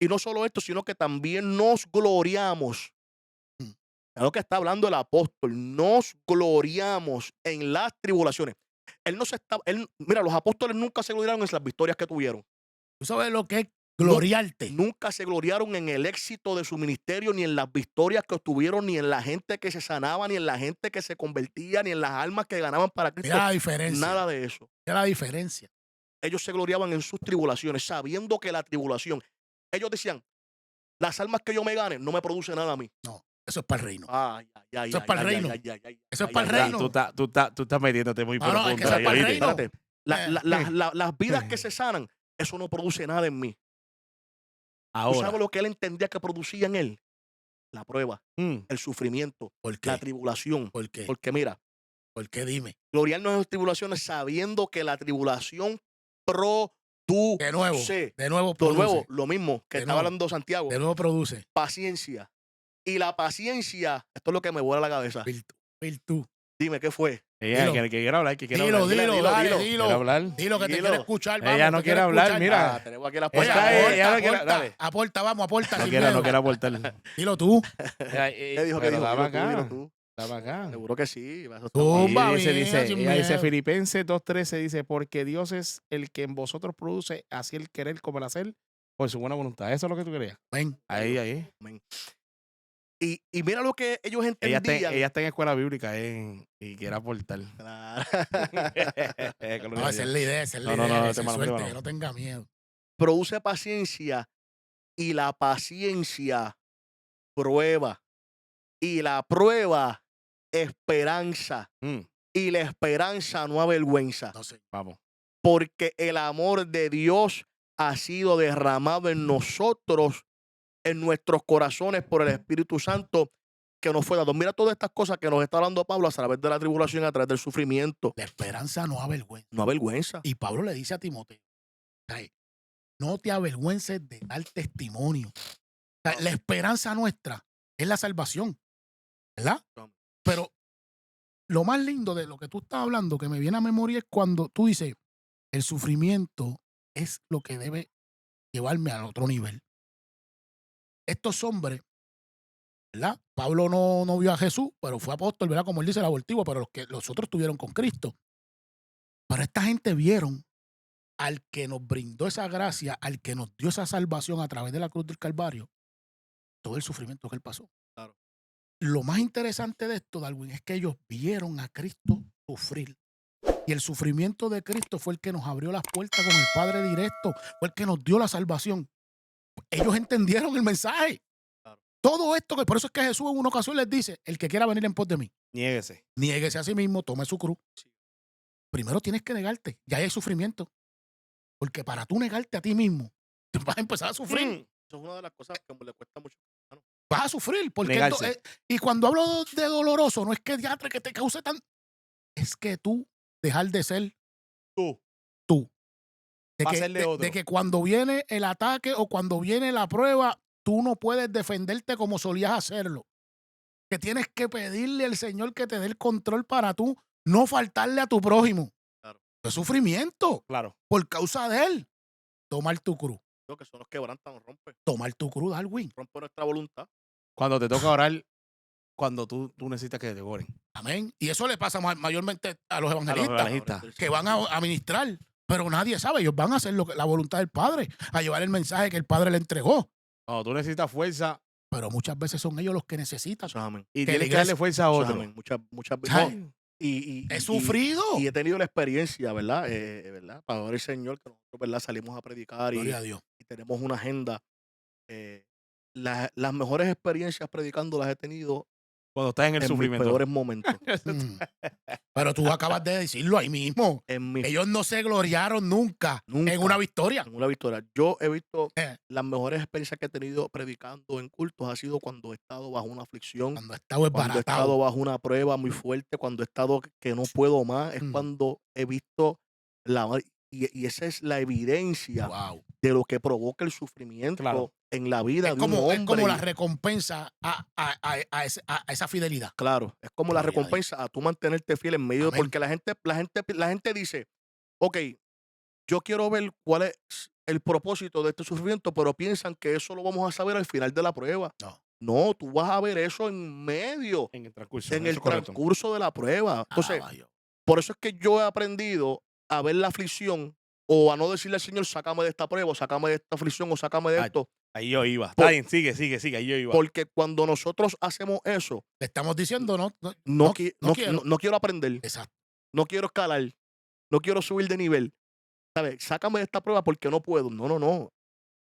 Y no solo esto, sino que también nos gloriamos. Mm. Es lo que está hablando el apóstol. Nos gloriamos en las tribulaciones. Mira, los apóstoles nunca se gloriaron en las victorias que tuvieron. ¿Tú sabes lo que es gloriarte? Nunca se gloriaron en el éxito de su ministerio, ni en las victorias que obtuvieron, ni en la gente que se sanaba, ni en la gente que se convertía, ni en las almas que ganaban para Cristo. Mira la diferencia. Nada de eso. Mira la diferencia. Ellos se gloriaban en sus tribulaciones, sabiendo que la tribulación, ellos decían, las almas que yo me gane no me produce nada a mí. No, eso es para el reino. Eso es para el reino. Eso es para el reino. Tú estás metiéndote muy No, no, es profundo que eso es ahí, para el ¿oíste? reino. Espérate. Las vidas que se sanan, eso no produce nada en mí. ¿Tú Ahora. sabes lo que él entendía que producía en él? La prueba, Mm. el sufrimiento, ¿Por qué? la tribulación. ¿Por qué? Porque mira, ¿Por qué? Dime. gloriarnos en las tribulaciones sabiendo que la tribulación produce. De nuevo. De nuevo De produce. nuevo, lo mismo que De estaba nuevo. hablando Santiago. De nuevo produce. Paciencia. Y la paciencia, esto es lo que me vuela la cabeza. Virtud. Dime, ¿qué fue? Ella Dilo. que quiere hablar, que quiere Dilo, hablar. dilo, dale, ¿Quiere dilo. hablar? Dilo que te Dilo. quiere escuchar. Ella Vamos, no te quiere hablar, escuchar. mira. Tenemos aquí la Oye, Está puerta. ahí, aporta, ella no quiere- aporta, dale. aporta, vamos, aporta. No sin quiere, no miedo. quiere aportar. Dilo tú. ¿Qué dijo? Pero dame Dilo acá. tú. Dame acá. Seguro que sí. Eso está Tú. mal. Zumba, Y mía, sin ella dice miedo. Filipenses 2:13, dice, porque Dios es el que en vosotros produce así el querer como el hacer por su buena voluntad. Eso es lo que tú querías. Ven. Ahí. Amén. Y mira lo que ellos Ella entendían. está en escuela bíblica y quiere aportar. Claro. No, esa es la idea, esa es la No, idea. no, esa mano, suerte, mano. que no tenga miedo. Produce paciencia y la paciencia prueba. Y la prueba esperanza. Mm, Y la esperanza no avergüenza. No sé. vamos. Porque el amor de Dios ha sido derramado en nosotros, en nuestros corazones por el Espíritu Santo que nos fue dado. Mira todas estas cosas que nos está hablando Pablo a través de la tribulación, a través del sufrimiento. La esperanza no avergüenza. No avergüenza. Y Pablo le dice a Timoteo, "Ay, no te avergüences de dar testimonio". O sea, la esperanza nuestra es la salvación, ¿verdad? Pero lo más lindo de lo que tú estás hablando, que me viene a memoria, es cuando tú dices, el sufrimiento es lo que debe llevarme al otro nivel. Estos hombres, ¿verdad? Pablo no vio a Jesús, pero fue apóstol, ¿verdad? Como él dice, el abortivo, pero los otros estuvieron con Cristo. Pero esta gente vieron al que nos brindó esa gracia, al que nos dio esa salvación a través de la cruz del Calvario, todo el sufrimiento que él pasó. Claro. Lo más interesante de esto, Darwin, es que ellos vieron a Cristo sufrir. Y el sufrimiento de Cristo fue el que nos abrió las puertas con el Padre directo, fue el que nos dio la salvación. Ellos entendieron el mensaje. Claro. Todo esto, por eso es que Jesús en una ocasión les dice, el que quiera venir en pos de mí, Niéguese. niéguese a sí mismo, tome su cruz. Sí. Primero tienes que negarte, ya hay sufrimiento. Porque para tú negarte a ti mismo, te vas a empezar a sufrir. Eso es una de las cosas que le cuesta mucho. Vas a sufrir. Porque Negarse. y cuando hablo de doloroso, no es que diatre que te cause tan. Es que tú dejar de ser Tú. tú. va a ser de otro. de que cuando viene el ataque o cuando viene la prueba, tú no puedes defenderte como solías hacerlo. Que tienes que pedirle al Señor que te dé el control para tú no faltarle a tu prójimo. Claro. Es sufrimiento Claro. por causa de él. Tomar tu cruz. Lo que son los quebrantan, nos rompe. Tomar tu cruz, Darwin. Rompe nuestra voluntad. Cuando te toca orar, cuando tú necesitas que te oren. Amén. Y eso le pasa mayormente a los A los evangelistas, evangelistas. que van a ministrar, pero nadie sabe. Ellos van a hacer la voluntad del Padre, a llevar el mensaje que el Padre le entregó. Cuando tú necesitas fuerza Pero muchas veces son ellos los que necesitan. Eso es amén. y Que tienes la que darle iglesia- fuerza a Eso es otro. amén. Muchas veces. ¿Sabes? No, y He sufrido. y he tenido la experiencia, ¿verdad? ¿Verdad? Para ver el Señor, que nosotros, ¿verdad? Salimos a predicar Gloria a Dios. y tenemos una agenda. Las mejores experiencias predicando las he tenido Cuando estás en el en mis sufrimiento. peores momentos. Mm. Pero tú acabas de decirlo ahí mismo. En mis Ellos no se gloriaron nunca Nunca. en una victoria. en una victoria. Yo he visto Eh, las mejores experiencias que he tenido predicando en cultos ha sido cuando he estado bajo una aflicción, Cuando estaba cuando he estado desbaratado. bajo una prueba muy fuerte, cuando he estado que no puedo más, es Mm. cuando he visto y esa es la evidencia Wow. de lo que provoca el sufrimiento Claro. en la vida Es de un como hombre. la recompensa a esa fidelidad. Claro, es como la Gloria a Dios. recompensa a tú mantenerte fiel en medio, Amén. porque la gente dice, ok, yo quiero ver cuál es el propósito de este sufrimiento, pero piensan que eso lo vamos a saber al final de la prueba. No. No, tú vas a ver eso en medio, En el transcurso. en eso el es correcto. transcurso de la prueba. Entonces, Alaba a Dios. por eso es que yo he aprendido a ver la aflicción o a no decirle al Señor, sácame de esta prueba, o sácame de esta aflicción, o sácame de Ay, esto. Ahí yo iba. Por- Está bien, sigue. Ahí yo iba. Porque cuando nosotros hacemos eso, Le estamos diciendo, no no quiero. quiero aprender. Exacto. No quiero escalar, no quiero subir de nivel. ¿Sabes? Sácame de esta prueba porque no puedo. No.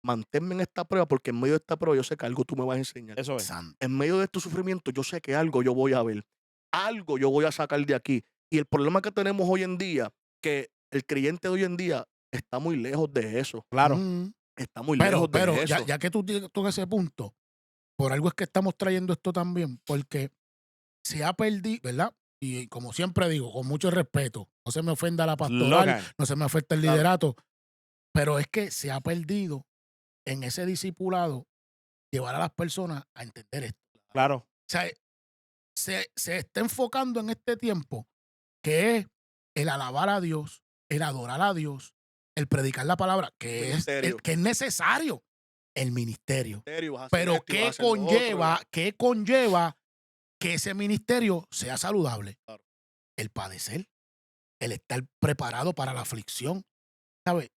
Manténme en esta prueba porque en medio de esta prueba yo sé que algo tú me vas a enseñar. Eso es. Santo. En medio de tu sufrimiento yo sé que algo yo voy a ver. Algo yo voy a sacar de aquí. Y el problema que tenemos hoy en día, que el creyente de hoy en día está muy lejos de eso. Claro. Mm. Está muy Pero lejos de eso. ya que tú tocas ese punto, por algo es que estamos trayendo esto también, porque se ha perdido, ¿verdad? Y como siempre digo, con mucho respeto, no se me ofenda la pastoral, Logan. no se me ofenda el Claro. liderato, pero es que se ha perdido en ese discipulado llevar a las personas a entender esto. Claro. O sea, se está enfocando en este tiempo que es el alabar a Dios, el adorar a Dios, el predicar la palabra, que Ministerio. que es necesario, el ministerio. Ministerio, vas a hacer Pero esto y vas a ¿qué hacer lo otro. conlleva que ese ministerio sea saludable? Claro. El padecer, el estar preparado para la aflicción, ¿sabes?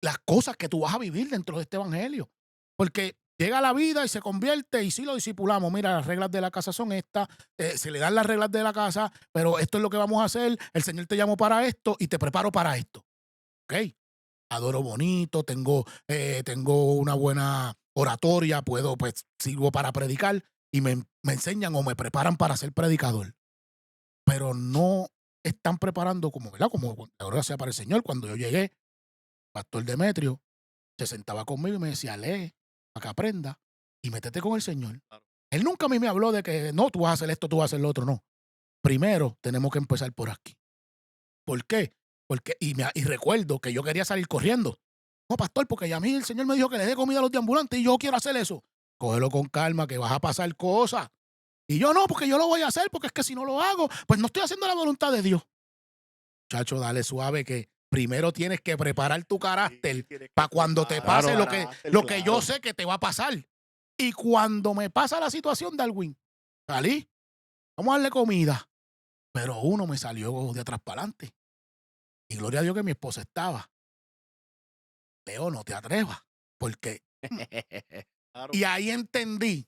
Las cosas que tú vas a vivir dentro de este evangelio. Porque llega la vida y se convierte y sí lo discipulamos. Mira, las reglas de la casa son estas, se le dan las reglas de la casa, pero esto es lo que vamos a hacer. El Señor te llamó para esto y te preparo para esto. ¿Ok? Adoro bonito, tengo una buena oratoria, pues sirvo para predicar y me enseñan o me preparan para ser predicador. Pero no están preparando como, ¿verdad? Como ahora sea para el Señor. Cuando yo llegué, Pastor Demetrio se sentaba conmigo y me decía, lee, para que aprenda y métete con el Señor. Claro. Él nunca a mí me habló de que no, tú vas a hacer esto, tú vas a hacer lo otro, no. Primero tenemos que empezar por aquí. ¿Por qué? Porque, y recuerdo que yo quería salir corriendo. No, pastor, porque ya a mí el Señor me dijo que le dé comida a los deambulantes y yo quiero hacer eso. Cógelo con calma, que vas a pasar cosas. Y yo no, porque yo lo voy a hacer, porque es que si no lo hago, pues no estoy haciendo la voluntad de Dios. Chacho, dale suave que primero tienes que preparar tu carácter Sí, tienes que para cuando te preparar pase tu lo que carácter, yo claro. sé que te va a pasar. Y cuando me pasa la situación, Darwin, salí, vamos a darle comida. Pero uno me salió de atrás para adelante. Y gloria a Dios que mi esposa estaba. Leo, no te atrevas. Porque. Claro. Y ahí entendí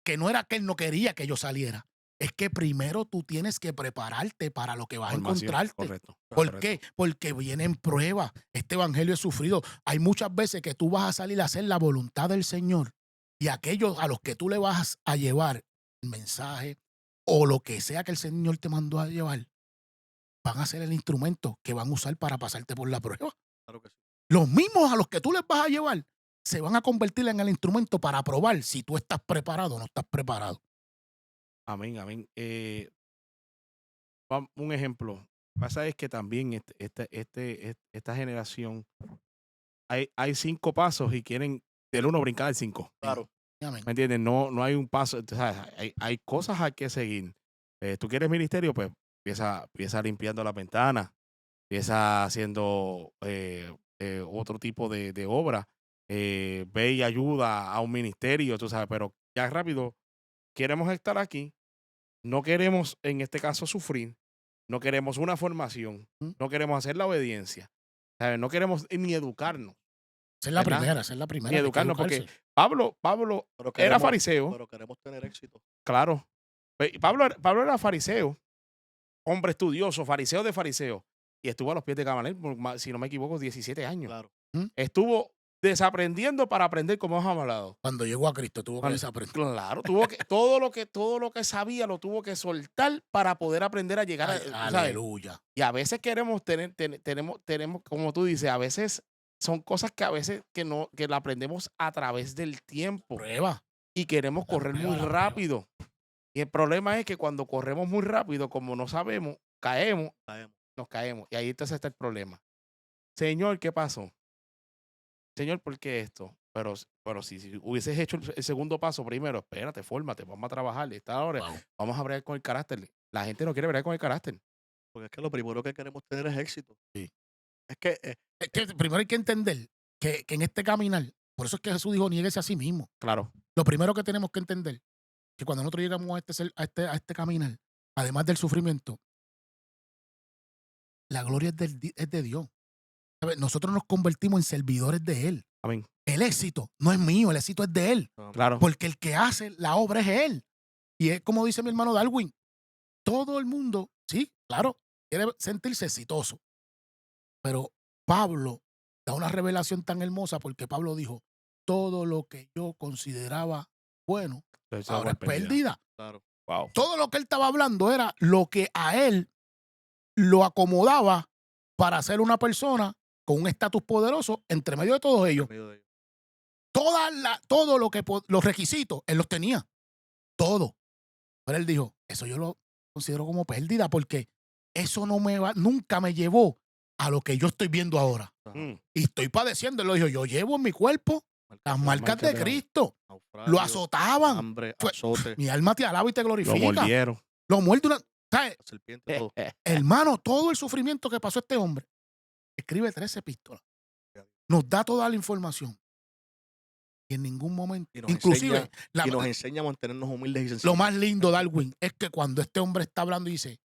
que no era que él no quería que yo saliera. Es que primero tú tienes que prepararte para lo que vas a Formación, encontrarte. correcto. ¿Por correcto. qué? Porque vienen pruebas. Este evangelio es sufrido. Hay muchas veces que tú vas a salir a hacer la voluntad del Señor y aquellos a los que tú le vas a llevar el mensaje o lo que sea que el Señor te mandó a llevar, van a ser el instrumento que van a usar para pasarte por la prueba. Claro que sí. Los mismos a los que tú les vas a llevar se van a convertir en el instrumento para probar si tú estás preparado o no estás preparado. Amén. Un ejemplo. Pasa es que también esta generación hay 5 pasos y quieren del 1 brincar al 5. Claro. Amén. ¿Me entiendes? No hay un paso. O sea, hay cosas a que seguir. Tú quieres ministerio, pues empieza limpiando la ventana, empieza haciendo otro tipo de obra. Ve y ayuda a un ministerio, tú sabes, pero ya rápido queremos estar aquí, no queremos en este caso sufrir, no queremos una formación, no queremos hacer la obediencia, ¿sabes? No queremos ni educarnos, Esa es la ¿verdad? primera, esa es la Ni primera. que hay que educarnos, porque educarse. Pablo Pero era queremos, fariseo, pero queremos tener éxito. claro. Pablo era fariseo, hombre estudioso, fariseo de fariseo, y estuvo a los pies de Gamaliel, si no me equivoco, 17 años. Claro. Estuvo desaprendiendo para aprender como hemos hablado. Cuando llegó a Cristo tuvo que desaprender. Claro, tuvo que todo lo que sabía lo tuvo que soltar para poder aprender a llegar Ay, tú sabes. aleluya. Y a veces queremos tenemos, como tú dices, a veces son cosas que a veces que la aprendemos a través del tiempo Prueba. y queremos La correr prueba, muy la prueba. rápido. Y el problema es que cuando corremos muy rápido, como no sabemos, nos caemos. Y ahí entonces está el problema. Señor, ¿qué pasó? Señor, ¿por qué esto? Pero si hubieses hecho el segundo paso primero, espérate, fórmate, vamos a trabajar. Esta hora Wow. vamos a bregar con el carácter. La gente no quiere bregar con el carácter. Porque es que lo primero que queremos tener es éxito. Sí. Es que Es que primero hay que entender que en este caminar, por eso es que Jesús dijo, niéguese a sí mismo. Claro. Lo primero que tenemos que entender, que cuando nosotros llegamos a este caminar, además del sufrimiento, la gloria es de Dios. ¿Sabes? Nosotros nos convertimos en servidores de Él. Amén. El éxito no es mío, el éxito es de Él. Claro. Porque el que hace la obra es Él. Y es como dice mi hermano Darwin, todo el mundo, sí, claro, quiere sentirse exitoso. Pero Pablo da una revelación tan hermosa porque Pablo dijo, todo lo que yo consideraba bueno, ahora es pérdida. claro. Wow. Todo lo que él estaba hablando era lo que a él lo acomodaba para ser una persona con un estatus poderoso entre medio de todos ellos. En medio de ellos. Todo lo que los requisitos, él los tenía. Todo. Pero él dijo, eso yo lo considero como pérdida porque eso nunca me llevó a lo que yo estoy viendo ahora. Ajá. Y estoy padeciendo. Él lo dijo, yo llevo en mi cuerpo las marcas de Cristo. naufragio, Lo azotaban. hambre, Fue- azote, Mi alma te alaba y te Lo glorifica. mordieron. Lo muerde una... ¿Sabes? la serpiente, todo. Hermano, todo el sufrimiento que pasó este hombre, escribe 13 epístolas. Nos da toda la información. Y en ningún momento, Y nos inclusive, y nos enseña a mantenernos humildes y sencillos. lo más lindo, Darwin, es que cuando este hombre está hablando y dice,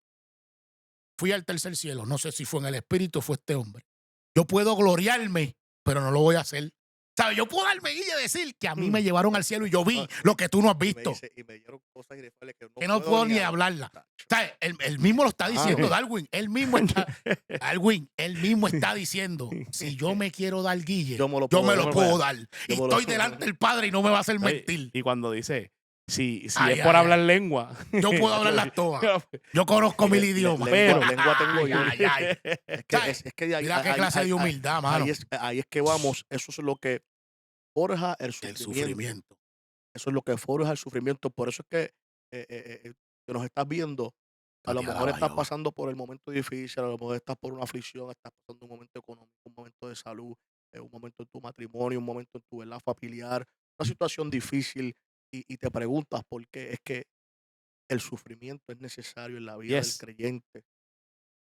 fui al tercer cielo, no sé si fue en el espíritu o fue este hombre. Yo puedo gloriarme, pero no lo voy a hacer. ¿Sabes? Yo puedo darme guilla y decir que a mí me llevaron al cielo y yo vi lo que tú no has visto. Y me dieron cosas inefable Que no puedo ni hablarla. ¿Sabes? Él mismo lo está diciendo, Darwin. Él mismo está, Darwin, él mismo está diciendo, si yo me quiero dar guille, Yo me lo yo puedo me dar. lo puedo dar. Y Yo me lo estoy puedo delante dar. del Padre y no me va a hacer mentir. Y cuando dice, si Ay, es por ay, hablar lengua. Yo puedo hablar las todas. Yo conozco mil idiomas. Pero- lengua tengo yo. Ay, ay, ay. Es que, ¿Sabes? es que de ahí, Mira qué clase de humildad, mano. ahí es que vamos. Eso es lo que forja el El sufrimiento. sufrimiento. Eso es lo que forja el sufrimiento. Por eso es que nos estás viendo. A lo Te mejor alaba, estás Jehová. pasando por el momento difícil, a lo mejor estás por una aflicción, estás pasando un momento económico, un momento de salud, un momento en tu matrimonio, un momento en tu verdad familiar, una situación difícil y te preguntas por qué. Es que el sufrimiento es necesario en la vida del Yes. creyente.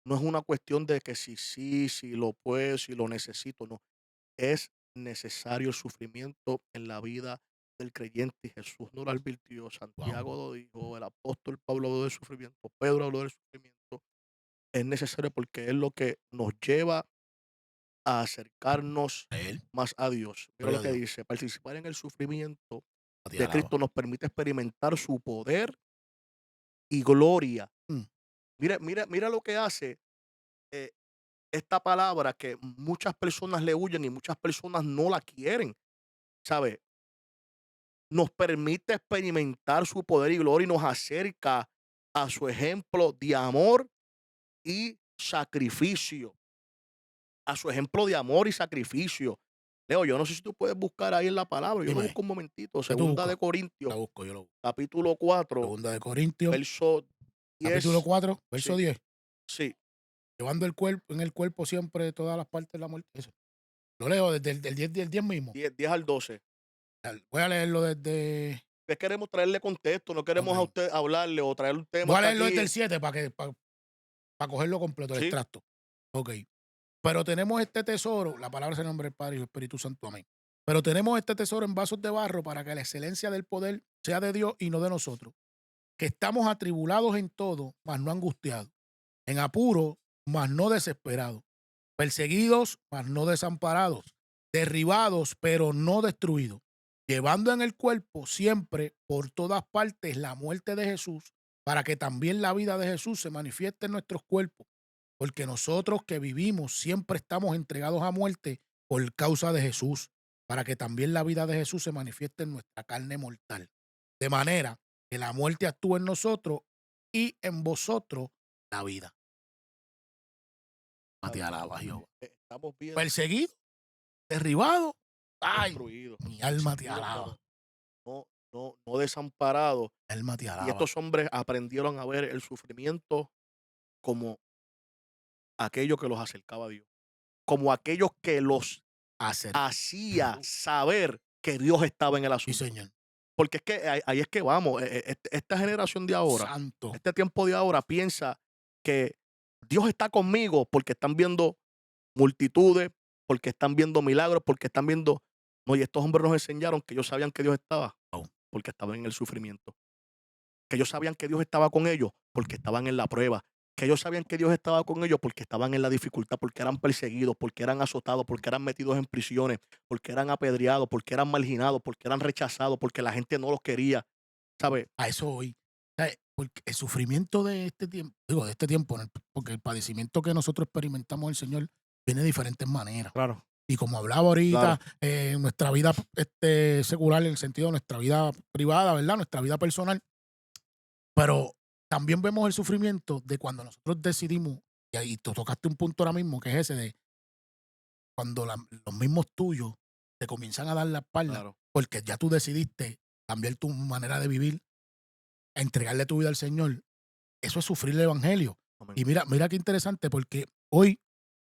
No es una cuestión de que si lo puedo, si lo necesito, no. Es necesario el sufrimiento en la vida del creyente y Jesús no lo advirtió, Santiago lo dijo, el apóstol Pablo habló del sufrimiento, Pedro habló del sufrimiento. Es necesario porque es lo que nos lleva a acercarnos A él, más a Dios. Mira Gloria lo que a Dios. dice, participar en el sufrimiento te de alaba. Cristo nos permite experimentar su poder y gloria. Mm. Mira lo que hace eh, esta palabra que muchas personas le huyen y muchas personas no la quieren, ¿sabe? Nos permite experimentar su poder y gloria y nos acerca a su ejemplo de amor y sacrificio. A su ejemplo de amor y sacrificio. Leo, yo no sé si tú puedes buscar ahí en la palabra. Yo lo Dime. busco un momentito. ¿Qué tú Segunda de buscas? Corintios, Yo lo busco. capítulo 4, Segunda de Corintios, verso 10. capítulo 4, verso Sí. 10. Sí, Llevando el cuerpo, en el cuerpo siempre todas las partes de la muerte. Eso. Lo leo desde el 10 mismo. 10 al 12. Voy a leerlo desde. Que queremos traerle contexto, no queremos a Ok. usted hablarle o traer un tema Voy a hasta leerlo desde el aquí. 7 para cogerlo completo, el Sí, extracto. Ok. Pero tenemos este tesoro, la palabra es el nombre del Padre y del Espíritu Santo, amén. Pero tenemos este tesoro en vasos de barro para que la excelencia del poder sea de Dios y no de nosotros. Que estamos atribulados en todo, mas no angustiados. En apuro, mas no desesperados. Perseguidos, mas no desamparados. Derribados, pero no destruidos. Llevando en el cuerpo siempre, por todas partes, la muerte de Jesús, para que también la vida de Jesús se manifieste en nuestros cuerpos. Porque nosotros que vivimos siempre estamos entregados a muerte por causa de Jesús, para que también la vida de Jesús se manifieste en nuestra carne mortal. De manera que la muerte actúe en nosotros y en vosotros la vida. Te alaba, Jehová. estamos bien Perseguido, derribado. Ay, destruidos, mi alma te perseguidos, alaba. no desamparados. Mi alma te Y alaba. estos hombres aprendieron a ver el sufrimiento como aquello que los acercaba a Dios, como aquellos que los Hacer. hacía saber que Dios estaba en el Sí, asunto. Señor. Porque es que ahí es que vamos. Esta generación de ahora, Santo. este tiempo de ahora, piensa que Dios está conmigo porque están viendo multitudes, porque están viendo milagros, porque están viendo. No, y estos hombres nos enseñaron que ellos sabían que Dios estaba, Oh. porque estaban en el sufrimiento. Que ellos sabían que Dios estaba con ellos porque estaban en la prueba. Que ellos sabían que Dios estaba con ellos porque estaban en la dificultad, porque eran perseguidos, porque eran azotados, porque eran metidos en prisiones, porque eran apedreados, porque eran marginados, porque eran rechazados, porque la gente no los quería. ¿Sabes? A eso hoy. Porque el sufrimiento de este tiempo, digo, de este tiempo, porque el padecimiento que nosotros experimentamos el Señor viene de diferentes maneras. Claro. Y como hablaba ahorita, Claro. en nuestra vida secular, en el sentido de nuestra vida privada, ¿verdad? Nuestra vida personal. Pero también vemos el sufrimiento de cuando nosotros decidimos, y ahí tú tocaste un punto ahora mismo, que es ese de cuando los mismos tuyos te comienzan a dar la espalda, Claro. porque ya tú decidiste cambiar tu manera de vivir, entregarle tu vida al Señor. Eso es sufrir el evangelio. Amén. Y mira qué interesante, porque hoy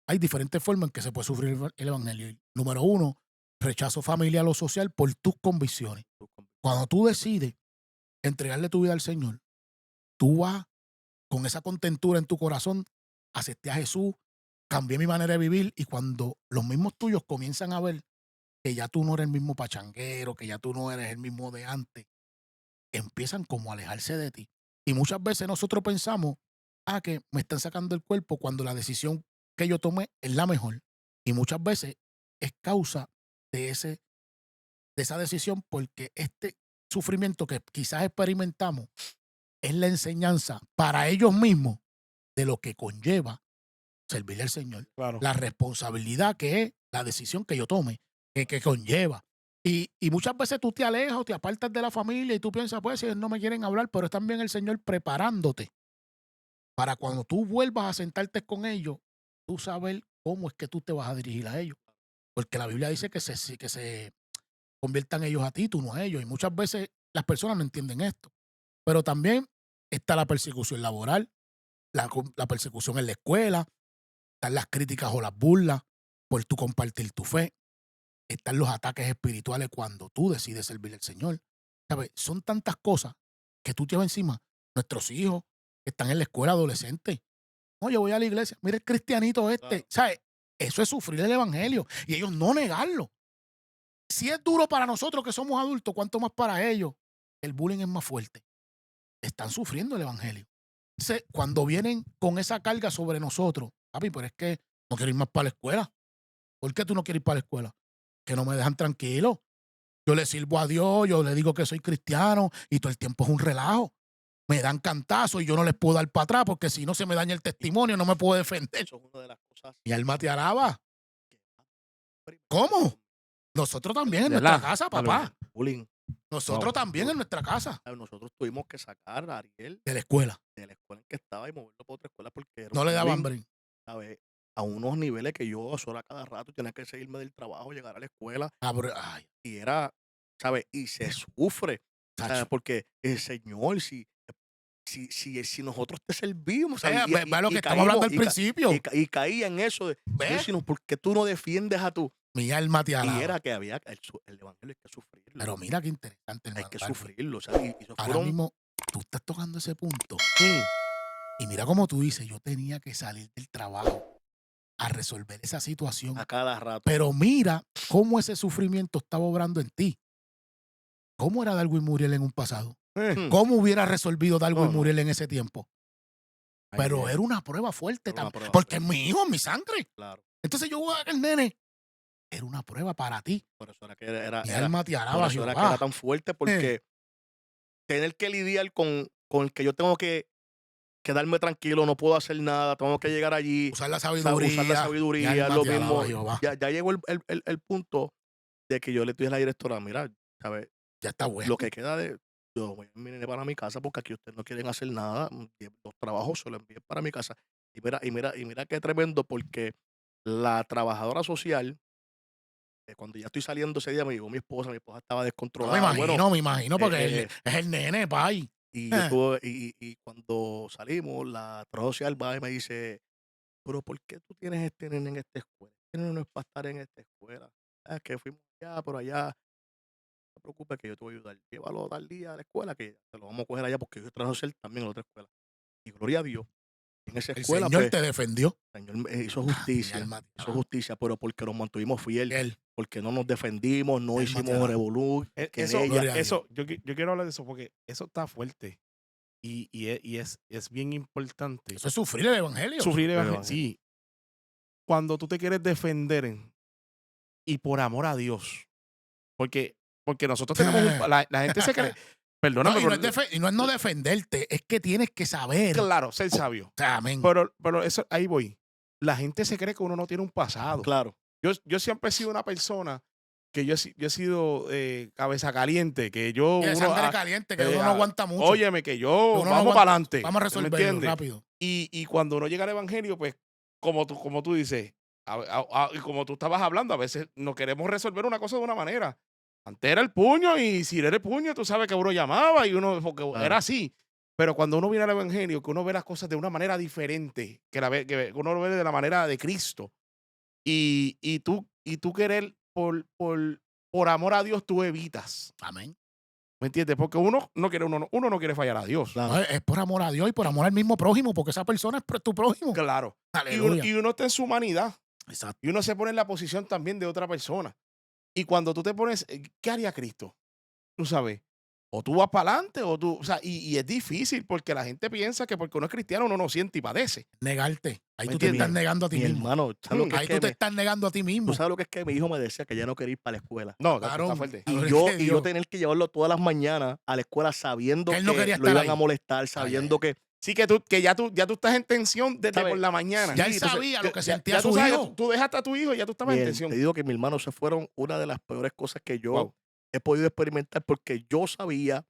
hay diferentes formas en que se puede sufrir el evangelio. Número 1, rechazo familiar o social por tus convicciones. Cuando tú decides entregarle tu vida al Señor, tú vas con esa contentura en tu corazón, acepté a Jesús, cambié mi manera de vivir, y cuando los mismos tuyos comienzan a ver que ya tú no eres el mismo pachanguero, que ya tú no eres el mismo de antes, empiezan como a alejarse de ti. Y muchas veces nosotros pensamos, que me están sacando el cuerpo cuando la decisión que yo tomé es la mejor. Y muchas veces es causa de esa decisión, porque este sufrimiento que quizás experimentamos es la enseñanza para ellos mismos de lo que conlleva servirle al Señor. Claro. La responsabilidad que es la decisión que yo tome, que conlleva. Y muchas veces tú te alejas o te apartas de la familia y tú piensas, pues, si ellos no me quieren hablar, pero es también el Señor preparándote para cuando tú vuelvas a sentarte con ellos, tú saber cómo es que tú te vas a dirigir a ellos. Porque la Biblia dice que se conviertan ellos a ti, tú no a ellos. Y muchas veces las personas no entienden esto. Pero también está la persecución laboral, la persecución en la escuela, están las críticas o las burlas por tú compartir tu fe, están los ataques espirituales cuando tú decides servir al Señor. ¿Sabes? Son tantas cosas que tú llevas encima. Nuestros hijos que están en la escuela adolescente. No, yo voy a la iglesia. Mira el cristianito este. Claro. ¿Sabes? Eso es sufrir el evangelio y ellos no negarlo. Si es duro para nosotros que somos adultos, ¿cuánto más para ellos? El bullying es más fuerte. Están sufriendo el evangelio. Entonces, cuando vienen con esa carga sobre nosotros, papi, pero es que no quiero ir más para la escuela. ¿Por qué tú no quieres ir para la escuela? Que no me dejan tranquilo. Yo le sirvo a Dios, yo le digo que soy cristiano y todo el tiempo es un relajo. Me dan cantazo y yo no les puedo dar para atrás porque si no se me daña el testimonio, no me puedo defender. Eso es una de las cosas Mi alma te alaba. que más ¿Cómo? Nosotros también en ¿Verdad? nuestra casa, papá. bullying. Nosotros Wow. también en nuestra casa. Nosotros tuvimos que sacar a Ariel De la escuela. de la escuela en que estaba y moverlo para otra escuela porque era No un le daban bullying, brin. ¿sabes? A unos niveles que yo solo a cada rato tenía que seguirme del trabajo, llegar a la escuela Ay, y era, ¿sabes? Y se sufre, ¿sabes? tacho. Porque el Señor, si nosotros te servimos, ¿sabes? Ve lo que estamos hablando al principio. Y caía en eso de, Señor, ¿Ves? sino porque tú no defiendes a tu Mi alma te Y alaba. era que había, el evangelio hay que sufrirlo. Pero mira qué interesante, Hay hermano que Barbie. sufrirlo. O sea, y eso Ahora fueron mismo tú estás tocando ese punto. Mm. Y mira como tú dices, yo tenía que salir del trabajo a resolver esa situación. a cada rato. Pero mira cómo ese sufrimiento estaba obrando en ti. ¿Cómo era Darwin Muriel en un pasado? Mm, ¿Cómo hubiera resolvido Darwin No, no. Muriel en ese tiempo? Ay, Pero ay. era una prueba fuerte Era una también. prueba Porque es fuerte. mi hijo, es mi sangre. Claro. Entonces yo voy a ver el nene. Era una prueba para ti. Por eso era que era, Mi era- alma te por alaba, eso era que Jehová. era tan fuerte, porque tener que lidiar con el que yo tengo que quedarme tranquilo, no puedo hacer nada, tengo que llegar allí, Usar la usar sabiduría. la Mi sabiduría, alma lo te alaba, mismo. Jehová. Ya llegó el punto de que yo le dije a la directora, mira, ¿sabes? Ya está bueno. Lo que queda de... Yo voy a enviar para mi casa porque aquí ustedes no quieren hacer nada. Los trabajos se los envíen para mi casa. Y mira qué tremendo, porque la trabajadora social, cuando ya estoy saliendo ese día, me llegó mi esposa estaba No, descontrolada. Bueno, me imagino, porque eh, es el nene, pay. y yo tuve, y cuando salimos, la trabajadora social va y me dice, pero ¿por qué tú tienes este nene en esta escuela? Este nene no es para estar en esta escuela. Es que fuimos allá, por allá. No te preocupes que yo te voy a ayudar. Llévalo tal día a la escuela que te lo vamos a coger allá porque yo trabajo social también en la otra escuela. Y gloria a Dios. En esa El escuela, Señor pues, te defendió. el Señor me hizo Mi justicia. alma te Hizo alaba. justicia, pero porque nos mantuvimos fieles. Él. Porque no nos defendimos, no Mi alma te hicimos alaba. revolú. que Eso, ella, Gloria a Dios. eso yo quiero hablar de eso porque eso está fuerte. Y es bien importante. Eso es sufrir el evangelio. Sufrir el el evangelio. evangelio. Sí. Cuando tú te quieres defender y por amor a Dios. Porque nosotros tenemos la gente se cree. No, Perdóname, y, no pero- es y no es no defenderte, es que tienes que saber. O claro, ser sabio. sea, amén. Pero eso, ahí voy. La gente se cree que uno no tiene un pasado. Claro. Yo siempre he sido una persona que yo he sido cabeza caliente, que yo... Tiene uno, sangre caliente, que uno no ah, aguanta mucho. óyeme, que yo... Uno no Vamos aguanta- para adelante. Vamos a ¿me resolverlo entiendes? rápido. Y cuando uno llega al evangelio, pues, como tú dices, y como tú estabas hablando, a veces no queremos resolver una cosa de una manera. Antes era el puño, y si era el puño, tú sabes que uno llamaba y uno, porque Claro. era así. Pero cuando uno viene al evangelio, que uno ve las cosas de una manera diferente, que uno lo ve de la manera de Cristo, y tú querer por amor a Dios, tú evitas. Amén. ¿Me entiendes? Porque uno no quiere fallar a Dios. Claro. No, es por amor a Dios y por amor al mismo prójimo, porque esa persona es tu prójimo. Claro. Aleluya. Y uno está en su humanidad. Exacto. Y uno se pone en la posición también de otra persona. Y cuando tú te pones, ¿qué haría Cristo? Tú sabes, o tú vas para adelante, o tú, o sea, y es difícil porque la gente piensa que porque uno es cristiano uno no siente y padece. Negarte. Ahí ¿Me tú te entiendes? estás negando a ti Mi mismo. hermano, ¿sabes lo que Ahí es tú que te me- estás negando a ti mismo. tú sabes lo que es que mi hijo me decía que ya no quería ir para la escuela? No, Claro. está fuerte. A ver, Y yo, ¿qué y yo Dios? tener que llevarlo todas las mañanas a la escuela sabiendo Que que él no quería lo estar iban ahí. a molestar, sabiendo que Sí, que ya tú estás en tensión desde ¿Sabes? por la mañana. Ya él Sí, entonces, sabía lo que sentía ya tú su sabes, hijo. tú dejaste a tu hijo y ya tú estabas en bien, tensión. te digo que mi hermano se fueron una de las peores cosas que yo Wow. he podido experimentar porque yo sabía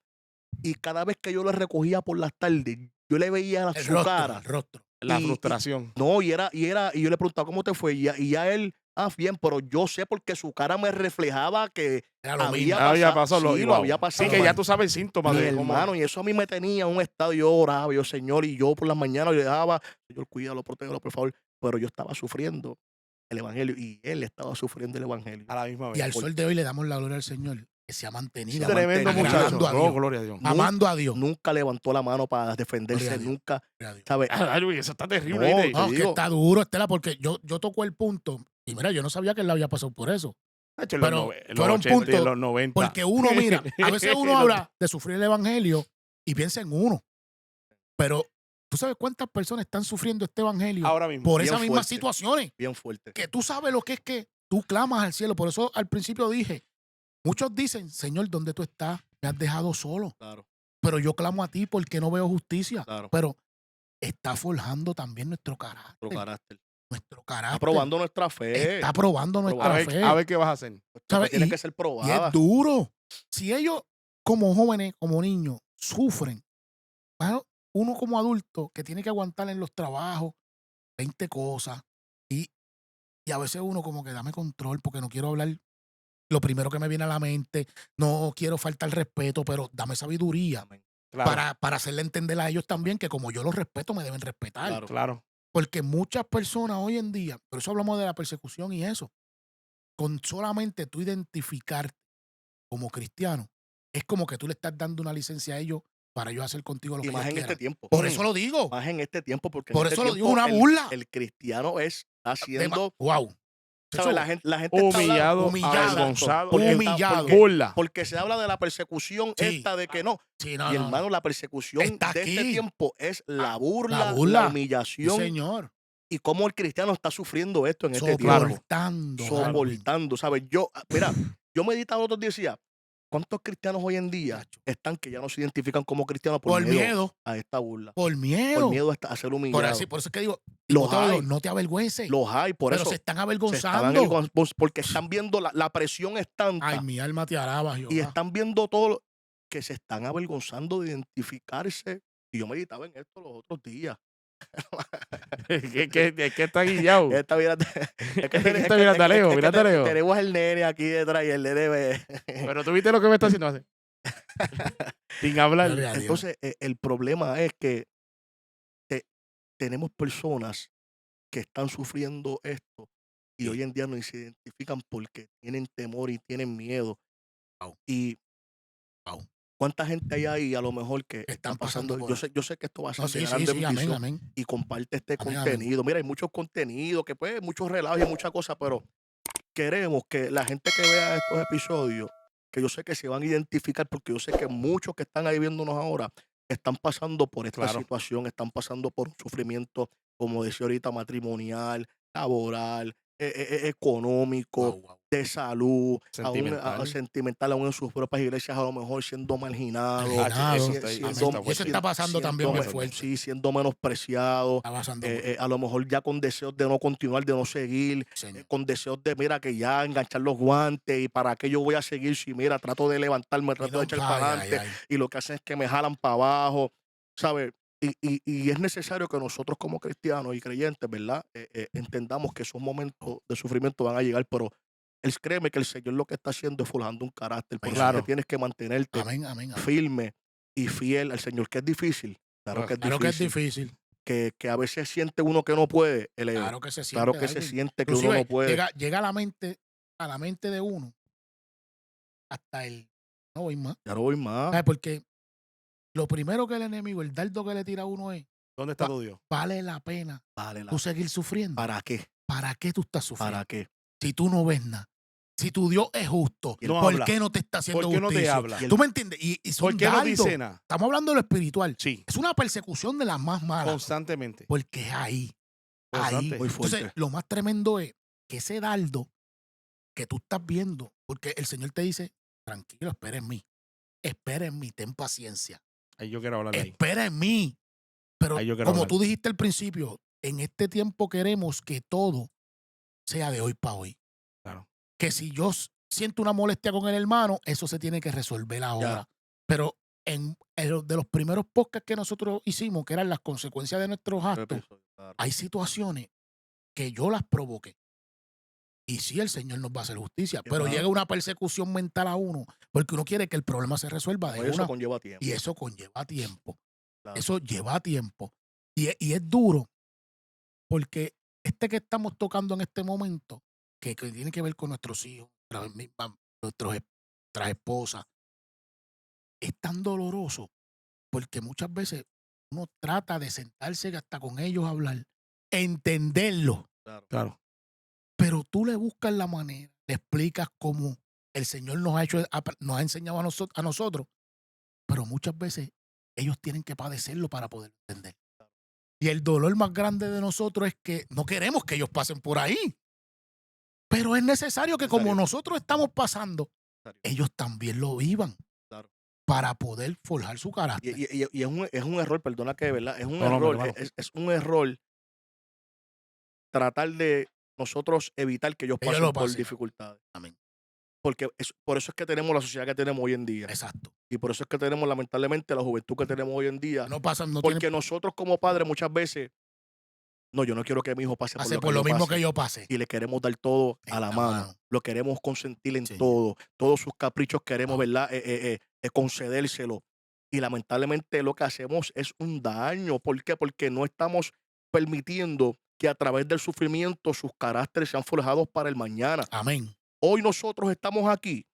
y cada vez que yo lo recogía por las tardes, yo le veía El su rostro, cara. el rostro. La y- frustración. No, y yo le preguntaba cómo te fue y ya él, bien, pero yo sé porque su cara me reflejaba que Era lo había mismo. Ya pasado, pasó lo sí, lo igual. había Sí, pasado. que ya tú sabes el síntoma Mi de cómo. hermano, y eso a mí me tenía en un estado, yo oraba, yo Señor, y yo por las mañanas yo le daba, Señor, cuídalo, protégelo, por favor, pero yo estaba sufriendo el evangelio y él estaba sufriendo el evangelio. A la misma vez. Y al sol de hoy le damos la gloria al Señor, que se ha mantenido. Tremendo mantenido. muchacho. Agradando a Oh, Dios. gloria a Dios. Amando a Dios. Nunca levantó la mano para Gloria defenderse, a Dios. nunca, Gloria a Dios. ¿sabes? Ay, Luis, eso está terrible. No, ¿viste? No, te que digo. está duro, Estela, porque yo toco el punto. Y mira, yo no sabía que él le había pasado por eso. Nacho, en pero los en los fueron 80 y en puntos, los 90. Porque uno, mira, a veces uno habla de sufrir el evangelio y piensa en uno. Pero tú sabes cuántas personas están sufriendo este evangelio Ahora mismo. por bien esas mismas fuerte. situaciones. Bien fuerte. Que tú sabes lo que es que tú clamas al cielo. Por eso al principio dije, muchos dicen, Señor, ¿dónde tú estás? Me has dejado solo. Claro, Pero yo clamo a ti porque no veo justicia. claro. Pero está forjando también nuestro Nuestro carácter. carácter. Nuestro carácter. Está probando nuestra fe. Está probando nuestra fe. A ver qué vas a hacer. Nuestra fe ¿sabes? tiene Y- que ser Y probada. es duro. Si ellos, como jóvenes, como niños, sufren, mano, uno como adulto que tiene que aguantar en los trabajos 20 cosas y a veces uno como que dame control porque no quiero hablar lo primero que me viene a la mente, no quiero faltar el respeto, pero dame sabiduría Amén. Claro, para hacerle entender a ellos también que como yo los respeto me deben respetar. Claro. claro. Porque muchas personas hoy en día, por eso hablamos de la persecución y eso, con solamente tú identificarte como cristiano, es como que tú le estás dando una licencia a ellos para ellos hacer contigo lo Y que más ellos en este quieran. tiempo. Por eso lo digo. Más en este tiempo, porque en Por este eso lo digo, tiempo una burla. el cristiano está Dema- haciendo, wow. ¿sabes? La gente está Humillado, Humillado. avergonzado. Humillado. Burla. porque se habla de la persecución Sí. esta de que no. Sí, no, Y no, hermano, no. la persecución Está de este aquí. tiempo es la La burla, la burla. Sí, humillación señor. y cómo el cristiano está sufriendo esto en este tiempo. Soportando. Darwin. Soportando, ¿sabes? Mira, yo meditaba otros días y decía, ¿cuántos cristianos hoy en día Chacho. están que ya no se identifican como cristianos por Por miedo miedo. a esta burla? Por Por miedo. miedo a ser Por humillados. eso es que digo, Los Timoteo, hay. no te avergüences. Los hay, por Pero eso se están se estaban avergonzando. porque están viendo la presión es tanta Ay, mi alma te alaba, y Jehová. están viendo todo que se están avergonzando de identificarse. Y yo meditaba en esto los otros días. Es que está guillado. Esta, mira, Es que está mirando a Leo, mirando a Leo. tenemos el nene aquí detrás y el nene ve. Pero tú viste lo que me está haciendo hace. Sin hablar. Gloria a Dios. Entonces, el problema es que tenemos personas que están sufriendo esto y Sí. hoy en día no se identifican porque tienen temor y tienen miedo. Wow. Y Wow. cuánta gente hay ahí a lo mejor que Están está pasando pasando. por Yo sé que esto va a ser No, sí, de sí, grande sí, amén, bendición amén. y comparte este Amén, amén. contenido. Mira, hay muchos contenidos que pues muchos relatos y muchas cosas, pero queremos que la gente que vea estos episodios, que yo sé que se van a identificar, porque yo sé que muchos que están ahí viéndonos ahora están pasando por esta Claro. situación, están pasando por un sufrimiento, como decía ahorita, matrimonial, laboral, económico, Wow, wow. de salud, Sentimental. sentimental, aún en sus propias iglesias, a lo mejor siendo marginado, Marginado. eso está ahí, Amén. eso está Y eso fuerte. está pasando también muy fuerte. Sí, siendo menospreciado, Está pasando muy a lo mejor ya con deseos de no continuar, de no seguir, señor. con deseos de, mira, que ya enganchar los guantes y para qué yo voy a seguir si, mira, trato de levantarme, Y trato no, de echar ay, para ay, adelante ay. y lo que hacen es que me jalan para abajo, ¿sabes? Y es necesario que nosotros como cristianos y creyentes, ¿verdad? Entendamos que esos momentos de sufrimiento van a llegar, pero créeme que el Señor lo que está haciendo es forjando un carácter, por eso es Claro. que tienes que mantenerte Amén, amén, amén. firme y fiel al Señor, que es difícil, claro que es Claro que es difícil, difícil. que a veces siente uno que no puede, Claro que se siente. claro que se Darwin. siente que uno Inclusive, no puede. llega a la mente de uno hasta el no voy más. Ya no voy más. ¿Sabes? Porque lo primero que el enemigo, el dardo que le tira a uno es, ¿Dónde está tu Dios? vale la pena Vale, tú seguir sufriendo. ¿para qué? ¿Para qué tú estás sufriendo? ¿Para qué? Si tú no ves nada. Si tu Dios es justo, Y no ¿por habla. qué no te está haciendo ¿Por qué no te justicia? habla? ¿Tú me entiendes? Y son ¿Por qué no dardos. dice nada? Estamos hablando de lo espiritual. Sí, Es una persecución de las más malas. constantemente. Porque es ahí. Constante. Muy fuerte. Entonces, lo más tremendo es que ese dardo que tú estás viendo, porque el Señor te dice, tranquilo, espera en mí, ten paciencia, Ahí yo quiero hablar de ahí. espera en mí. Pero Ahí yo quiero como hablar. tú dijiste al principio, en este tiempo queremos que todo sea de hoy para hoy. Claro. Que si yo siento una molestia con el hermano, eso se tiene que resolver ahora. Pero de los primeros podcasts que nosotros hicimos, que eran las consecuencias de nuestros actos, Claro. hay situaciones que yo las provoqué. Y sí, el Señor nos va a hacer justicia, Qué pero mal. llega una persecución mental a uno, porque uno quiere que el problema se resuelva de Oye, eso una, conlleva tiempo. y eso conlleva tiempo. Claro. Eso lleva tiempo. Y es duro, porque que estamos tocando en este momento, que tiene que ver con nuestros hijos, nuestras esposas, es tan doloroso, porque muchas veces uno trata de sentarse hasta con ellos a hablar, entenderlo, Claro. pero tú le buscas la manera, le explicas cómo el Señor nos ha enseñado a nosotros, pero muchas veces ellos tienen que padecerlo para poder entender. Y el dolor más grande de nosotros es que no queremos que ellos pasen por ahí. Pero es necesario que como nosotros estamos pasando, ellos también lo vivan. Claro. Para poder forjar su carácter. Y es un error, perdona que, ¿verdad? Es un No, no, mi error, hermano. es un error tratar de nosotros evitar que ellos Ellos pasen lo por pasen. dificultades. Amén. Porque por eso es que tenemos la sociedad que tenemos hoy en día. Exacto. Y por eso es que tenemos, lamentablemente, la juventud que tenemos hoy en día. No pasan, no Porque tienen, nosotros como padres muchas veces, no, yo no quiero que mi hijo pase pase por por lo mismo pase. que yo pasé. Y le queremos dar todo a En la la mano. mano. Lo queremos consentir en Sí. todo. Todos sus caprichos queremos, Ah. ¿verdad? Concedérselo. Y lamentablemente lo que hacemos es un daño. ¿Por qué? Porque no estamos permitiendo que a través del sufrimiento sus caracteres sean forjados para el mañana. Amén. hoy nosotros estamos aquí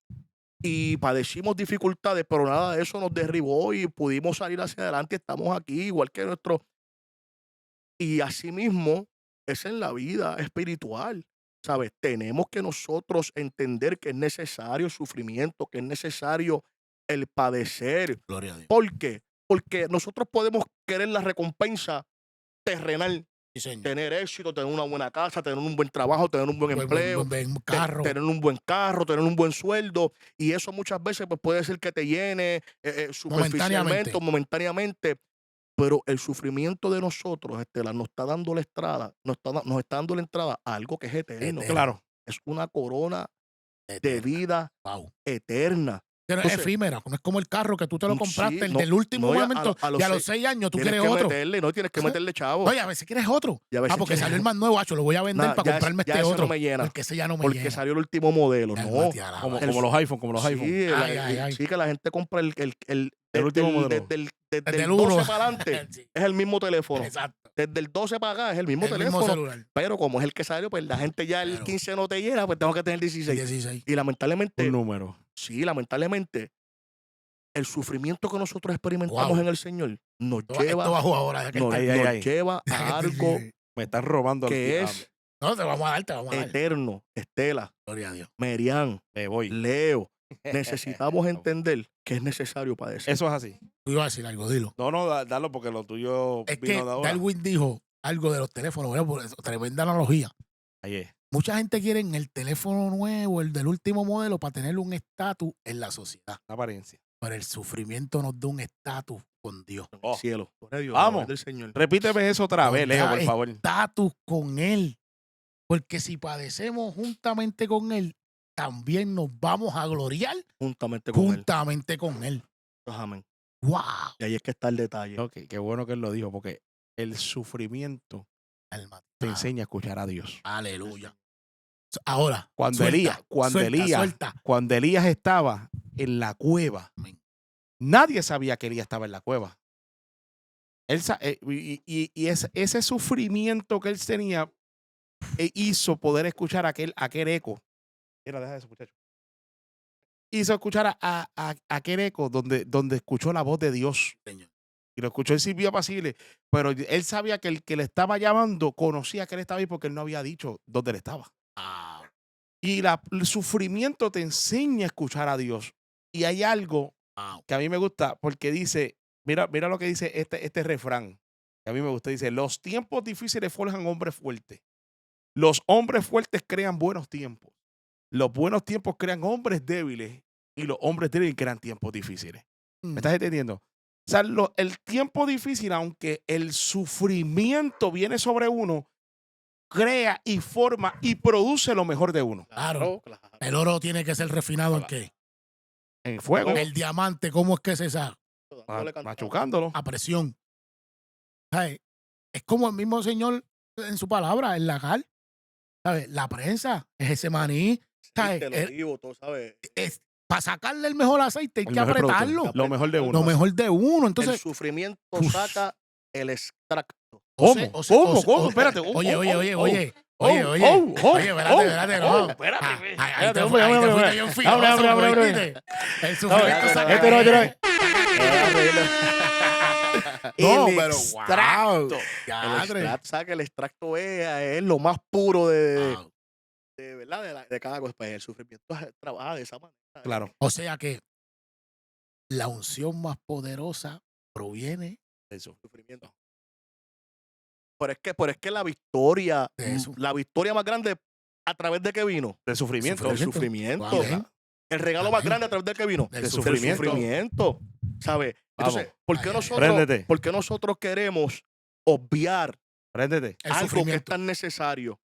y padecimos dificultades, pero nada de eso nos derribó y pudimos salir hacia adelante. Estamos aquí, igual que nuestro. Y asimismo, es en la vida espiritual. ¿Sabes? Tenemos que nosotros entender que es necesario el sufrimiento, que es necesario el padecer. Gloria a Dios. ¿Por qué? Porque nosotros podemos querer la recompensa terrenal, Sí, señor. tener éxito, tener una buena casa, tener un buen trabajo, tener un buen empleo, Buen carro. tener un buen carro, tener un buen sueldo, y eso muchas veces pues, puede ser que te llene superficialmente o momentáneamente, pero el sufrimiento de nosotros, Estela, nos está dando la entrada, nos está dando la entrada a algo que es eterno. Claro. Es una corona de Eterna. vida Wow. eterna. Pero es Entonces, efímera, no es como el carro que tú te lo compraste, sí, el no, del último no, y a momento, y a los 6 años tú tienes quieres que otro. meterle, no tienes que meterle chavo. Oye, a veces quieres otro. Y a veces Porque quieres- salió el más nuevo, lo voy a vender Nah, para ya comprarme ya este ese otro. no me llena. Porque ese ya no me Porque llena. salió el último modelo, Ya, no. Mati, alaba. Como El- los iPhone, como los iPhone. Sí, Ay. sí, que la gente compra el último modelo. desde el Desde el 12 uno. para adelante Sí, es el mismo teléfono. exacto. Desde el 12 para acá es el mismo El teléfono. mismo celular. Pero como es el que salió, pues la gente ya el Claro. 15 no te llena, pues tengo que tener 16. 16. Y lamentablemente, Un número. sí, lamentablemente, el sufrimiento que nosotros experimentamos Wow. en el Señor nos Esto lleva, bajo ahora. Ya que nos, Ay, nos ay, ay. lleva a algo Me están robando el que diablo. es No, te vamos a dar, te vamos a dar. eterno. Estela, Gloria a Dios. Merian, Me voy. Leo, necesitamos entender que es necesario padecer. Eso es así. Tú ibas a decir algo, dilo. No, dalo porque lo tuyo Es vino que de ahora. Darwin dijo algo de los teléfonos, ¿verdad? Por eso, tremenda analogía. Ahí es. Mucha gente quiere el teléfono nuevo, el del último modelo, para tener un estatus en la sociedad. La apariencia. Pero el sufrimiento nos da un estatus con Dios. En el Oh. cielo. Gloria a Dios, Vamos. la voz del Señor. Repíteme eso otra vez, Leo, por favor. Estatus con Él. Porque si padecemos juntamente con Él, también nos vamos a gloriar Juntamente con Él. juntamente con Él. Amén. ¡Wow! Y ahí es que está el detalle. Ok, qué bueno que él lo dijo, porque el sufrimiento Alma. te enseña a escuchar a Dios. Aleluya. Ahora, Cuando suelta, Elías, cuando Elías estaba en la cueva, Amén. nadie sabía que Elías estaba en la cueva. Ese sufrimiento que él tenía hizo poder escuchar aquel eco. Mira, deja eso, muchacho. Hizo escuchar a aquel eco donde escuchó la voz de Dios. Señor. Y lo escuchó en silbido apacible. Pero él sabía que el que le estaba llamando conocía que él estaba ahí porque él no había dicho dónde él estaba. Ah, Y el sufrimiento te enseña a escuchar a Dios. Y hay algo wow. que a mí me gusta porque dice, mira lo que dice este refrán, que a mí me gusta. Dice, los tiempos difíciles forjan hombres fuertes. Los hombres fuertes crean buenos tiempos. Los buenos tiempos crean hombres débiles. Y los hombres débiles crean tiempos difíciles. ¿Me estás entendiendo? O sea, el tiempo difícil, aunque el sufrimiento viene sobre uno, crea y forma y produce lo mejor de uno. Claro. El oro tiene que ser refinado en qué? En fuego, El diamante, ¿cómo es que se sabe? machucándolo. A presión. ¿Sabes? Es como el mismo Señor en su palabra, el lagar. ¿Sabes? La prensa es ese maní. ¿Sabes? Te lo digo, tú sabes. Para sacarle el mejor aceite hay El que mejor producto, apretarlo. lo mejor de uno. Lo mejor de uno. El Entonces, sufrimiento uf. saca el extracto. ¿Cómo? ¿Cómo? Espérate. Oye, espérate, no. Espérate, Ahí te hombre, fuiste hombre. bien filoso, Hombre. ¿oíste? El sufrimiento No, saca este no. No, El pero extracto. El Yadre. extracto, saca el extracto es lo más puro de Wow. ¿verdad? De cada cosa. Pues el sufrimiento trabaja de esa manera. Claro. O sea que la unción más poderosa proviene Eso. Sufrimiento. Pero es que la victoria más grande, ¿a través de qué vino? Del sufrimiento. Del sufrimiento. Amén. El regalo más Amén. grande, ¿a través de qué vino? Del Del sufrimiento. sufrimiento. ¿Sabes? Entonces, Vamos. ¿por qué Ay, Préndete. ¿por qué nosotros queremos obviar Préndete. El algo que es sufrimiento. tan necesario?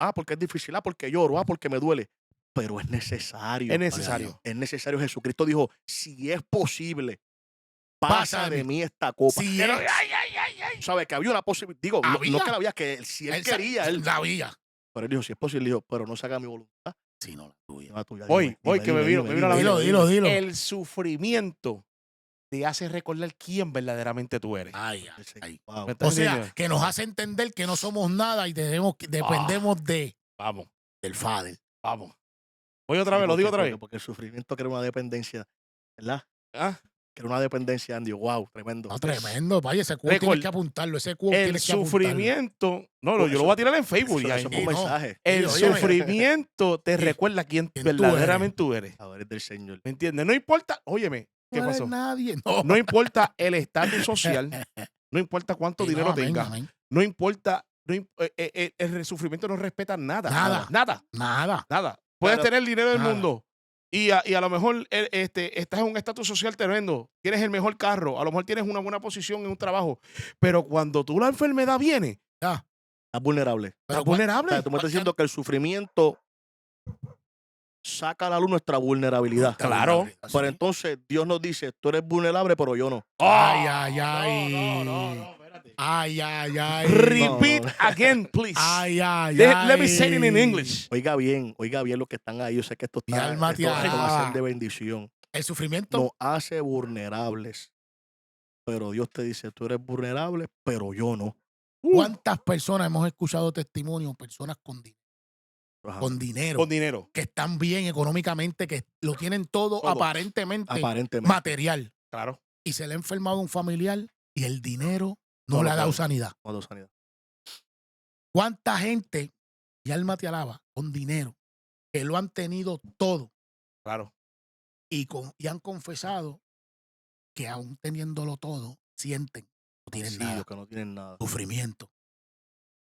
Ah, porque es difícil, porque lloro, porque me duele. Pero es necesario. Es necesario. Es necesario. Jesucristo dijo, si es posible, pasa de mí esta copa. Sí, Pero, es. ¿sabes? Que había una posibilidad. Digo, no Había. que la había, que si él quería, él. La vía. Pero él dijo, si es posible, dijo, pero no se haga mi voluntad, Sí, no la tuya. sino la tuya. Hoy que me vino la Dilo, vida. dilo. El sufrimiento te hace recordar quién verdaderamente tú eres. Ay, ay. Wow. ¿Me estás O sea, entendiendo? que nos hace entender que no somos nada y dependemos Vamos. del Father. Vamos. Voy otra Sí, vez, lo digo otra vez. porque el sufrimiento crea una dependencia, ¿verdad? Ah, Crea una dependencia, Andy. Wow, tremendo. No, tremendo, vaya, ese quote Récord. tienes que apuntarlo, ese quote el tienes que apuntarlo. sufrimiento. No, Eso- yo lo voy a tirar en Facebook. Eso, ya. eso es Y un no. mensaje. El Sí, óyeme. sufrimiento te Sí. recuerda quién ¿Quién tú eres? verdaderamente tú eres. A ver, del Señor. ¿Me entiendes? No importa, óyeme, ¿qué No eres pasó? nadie. No, No importa el estatus social, no importa cuánto Sí, dinero no, amén, tengas, amén. no importa, el sufrimiento no respeta nada. Nada. Nada. Nada. Puedes Claro. tener el dinero del Nada. mundo y a lo mejor estás en un estatus social tremendo, tienes el mejor carro, a lo mejor tienes una buena posición en un trabajo, pero cuando tú la enfermedad viene, Ya. Estás vulnerable. Pero estás vulnerable. O sea, tú me estás diciendo que el sufrimiento saca a la luz nuestra vulnerabilidad. Claro. Pero entonces Dios nos dice, tú eres vulnerable, pero yo no. Ay, ay, ay. No, espérate. Ay, ay, ay. Repeat No. again, please. Ay, ay, Let me say it in ay. English. Oiga bien los que están ahí. Yo sé que esto Mi está, alma esto te va a alaba. ser de bendición. El sufrimiento. Nos hace vulnerables. Pero Dios te dice, tú eres vulnerable, pero yo no. ¿Cuántas personas hemos escuchado testimonios? Personas Ajá. con dinero, Con dinero. que están bien económicamente, que lo tienen todo, Todo. aparentemente Aparentemente. material. Claro. Y se le ha enfermado un familiar y el dinero no No le lo ha dado puede. sanidad. No da sanidad. ¿Cuánta gente, y alma te alaba, con dinero, que lo han tenido todo Claro. y han confesado que aún teniéndolo todo, sienten que no tienen Sí, nada, los que no tienen nada. sufrimiento.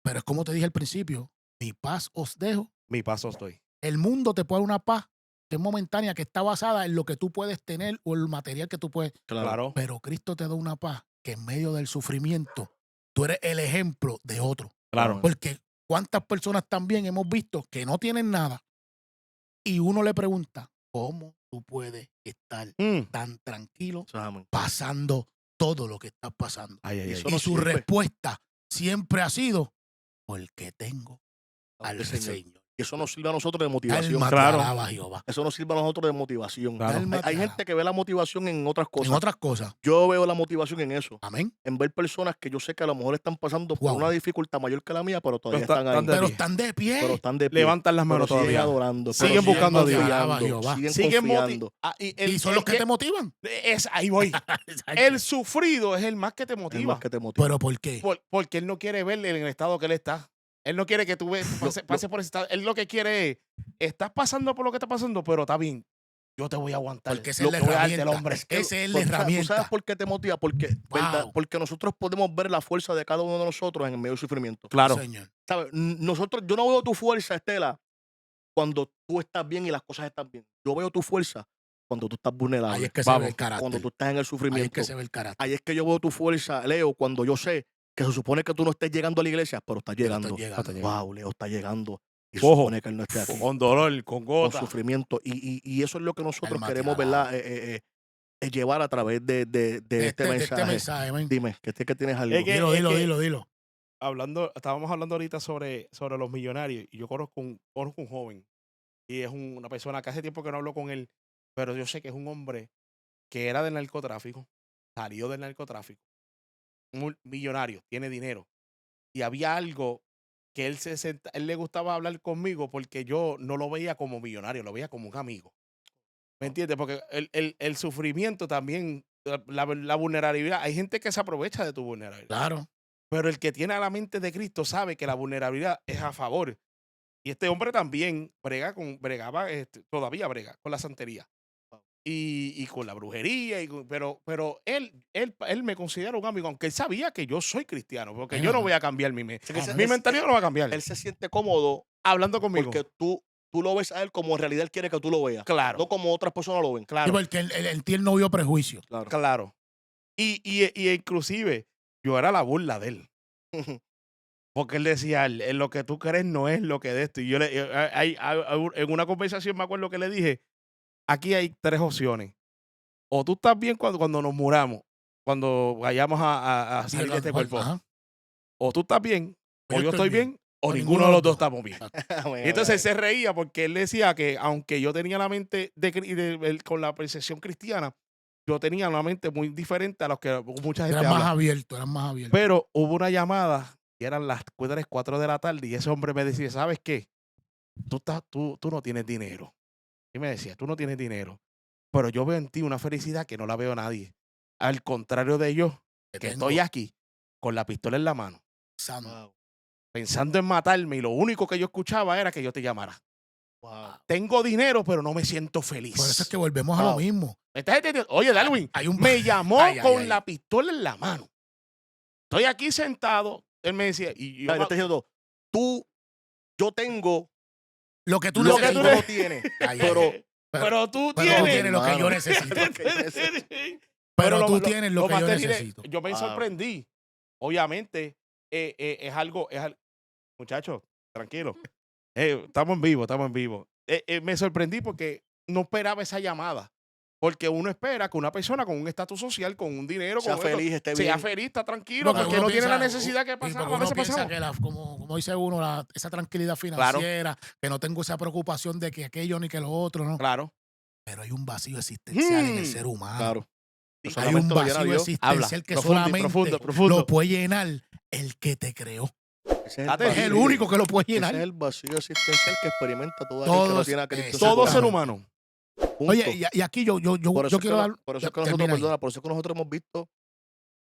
Pero es como te dije al principio, mi paz os dejo. Mi paso estoy. El mundo te puede dar una paz que es momentánea, que está basada en lo que tú puedes tener o el material que tú puedes. Claro. Pero Cristo te da una paz que en medio del sufrimiento tú eres el ejemplo de otro. Claro. Porque cuántas personas también hemos visto que no tienen nada y uno le pregunta, ¿cómo tú puedes estar tan tranquilo Eso es amén. pasando todo lo que estás pasando? Ay, ay, ay. Eso Y no su sirve. respuesta siempre ha sido, porque tengo al Al Señor. Señor. Y eso nos sirve a nosotros de motivación. Alma te Claro. alaba, Jehová. Eso nos sirve a nosotros de motivación. Claro. Alma te Hay alaba. gente que ve la motivación en otras cosas. En otras cosas. Yo veo la motivación en eso. Amén. En ver personas que yo sé que a lo mejor están pasando por Wow. una dificultad mayor que la mía, pero todavía Pero están ahí. están de Pero pie. están de pie. Pero están de pie. Levantan las manos Pero siguen todavía. adorando. Siguen pero buscando a Dios. Alaba, confiando, Jehová. siguen Siguen confiando. Y son los que te motivan. Ahí voy. El sufrido es el más que te Es motiva. más que te motiva. Pero ¿por qué? Porque él no quiere verle en el estado que él está. Él no quiere que tú pases por ese estado. Él lo que quiere es, estás pasando por lo que está pasando, pero está bien. Yo te voy a aguantar. Porque esa Lo es la que voy a darte el herramienta. hombre. Esa es la Porque, ¿tú herramienta. ¿Sabes por qué te motiva? Porque, ¿verdad? Wow. Porque nosotros podemos ver la fuerza de cada uno de nosotros en el medio del sufrimiento. Claro. Señor. ¿Sabes? Yo no veo tu fuerza, Estela, cuando tú estás bien y las cosas están bien. Yo veo tu fuerza cuando tú estás vulnerable. Ahí es que se ve Vamos, el carácter. Cuando tú estás en el Ahí es sufrimiento. que se ve el carácter. Ahí es que yo veo tu fuerza, Leo, cuando yo sé que se supone que tú no estés llegando a la iglesia, pero estás Pero llegando. estás llegando. Wow, Leo está llegando. Y se Ojo. supone que él no esté aquí. Con dolor, con Con gota. sufrimiento. Y eso es lo que nosotros Alma te queremos, alaba. ¿verdad? Llevar a través de este De mensaje. este mensaje, amén. Dime, que tienes algo. Es que- Dilo. Estábamos hablando ahorita sobre los millonarios y yo conozco un joven y es una persona que hace tiempo que no hablo con él, pero yo sé que es un hombre que era del narcotráfico, salió del narcotráfico, un millonario, tiene dinero y había algo que él le gustaba hablar conmigo porque yo no lo veía como millonario, lo veía como un amigo. ¿Me entiendes? Porque el sufrimiento también, la vulnerabilidad, hay gente que se aprovecha de tu vulnerabilidad. Claro. Pero el que tiene a la mente de Cristo sabe que la vulnerabilidad es a favor. Y este hombre también bregaba, todavía brega con la santería. Y con la brujería, pero él me considera un amigo, aunque él sabía que yo soy cristiano, porque yo no voy a cambiar mi mentalidad no va a cambiar. Él se siente cómodo Hablando conmigo. porque tú lo ves a él como en realidad él quiere que tú lo veas. Claro, No como otras personas lo ven. Sí, claro, porque él no vio prejuicio. Claro. claro. Y inclusive yo era la burla de él. Porque él decía, lo que tú crees no es lo que de esto. Y yo en una conversación me acuerdo que le dije, aquí hay 3 opciones. O tú estás bien cuando nos muramos, cuando vayamos a salir de este cuerpo. Ajá. O tú estás bien, o yo estoy bien, o o ninguno de los dos estamos bien. Amén, Y entonces él amén. se reía porque él decía que aunque yo tenía la mente con la percepción cristiana, yo tenía una mente muy diferente a los que mucha gente Eran más habla. abiertos, eran más abiertos. Pero hubo una llamada y eran las 3, 4 de la tarde y ese hombre me decía, ¿sabes qué? Tú no tienes dinero. y me decía, tú no tienes dinero, pero yo veo en ti una felicidad que no la veo a nadie. Al contrario de yo, Que que tengo estoy aquí con la pistola en la mano, Sam. Wow, pensando en matarme y lo único que yo escuchaba era que yo te llamara. wow. Tengo dinero, pero no me siento feliz. Por eso es que volvemos a lo Wow. mismo. ¿Me estás entendiendo? Oye, Darwin, Hay un me llamó Ay, ay, con ay. la pistola en la mano. Estoy aquí sentado. Él me decía, y yo, Mira, yo estoy diciendo, yo tengo Lo que tú Lo lo que que tú tú necesitas. no tienes, Ay, ay, pero ay. pero tú Pero tú tienes. tienes lo que yo hermano, necesito. lo que yo necesito. Pero tú tienes lo que yo material- necesito. Yo me Wow. sorprendí. Obviamente, es algo, muchachos, tranquilo. Estamos en vivo, estamos en vivo. Me sorprendí porque no esperaba esa llamada. Porque uno espera que una persona con un estatus social, con un dinero, Sea con esto, feliz, esté sea bien. feliz, está tranquilo, Porque porque uno no tiene la piensa, necesidad que sí, pasamos. porque A uno veces piensa pasamos. que como dice uno, esa tranquilidad financiera, que no tengo esa preocupación de que aquello ni que lo otro, ¿no? Claro. Pero hay un vacío existencial en el Mm. ser humano. Claro. Sí. Eso Hay un solamente lo llena vacío Dios. existencial que Profundo, solamente profundo. lo puede llenar el que te creó. Ese es Date Es el vacío. único que lo puede Ese es llenar. el vacío existencial que experimenta todo aquel que no Todos, tiene a Cristo en su Todo ser corazón. humano. Punto. Oye, y aquí yo Por eso es que quiero no- dar. por eso es que nosotros, termina ahí. perdona, por eso es que nosotros hemos visto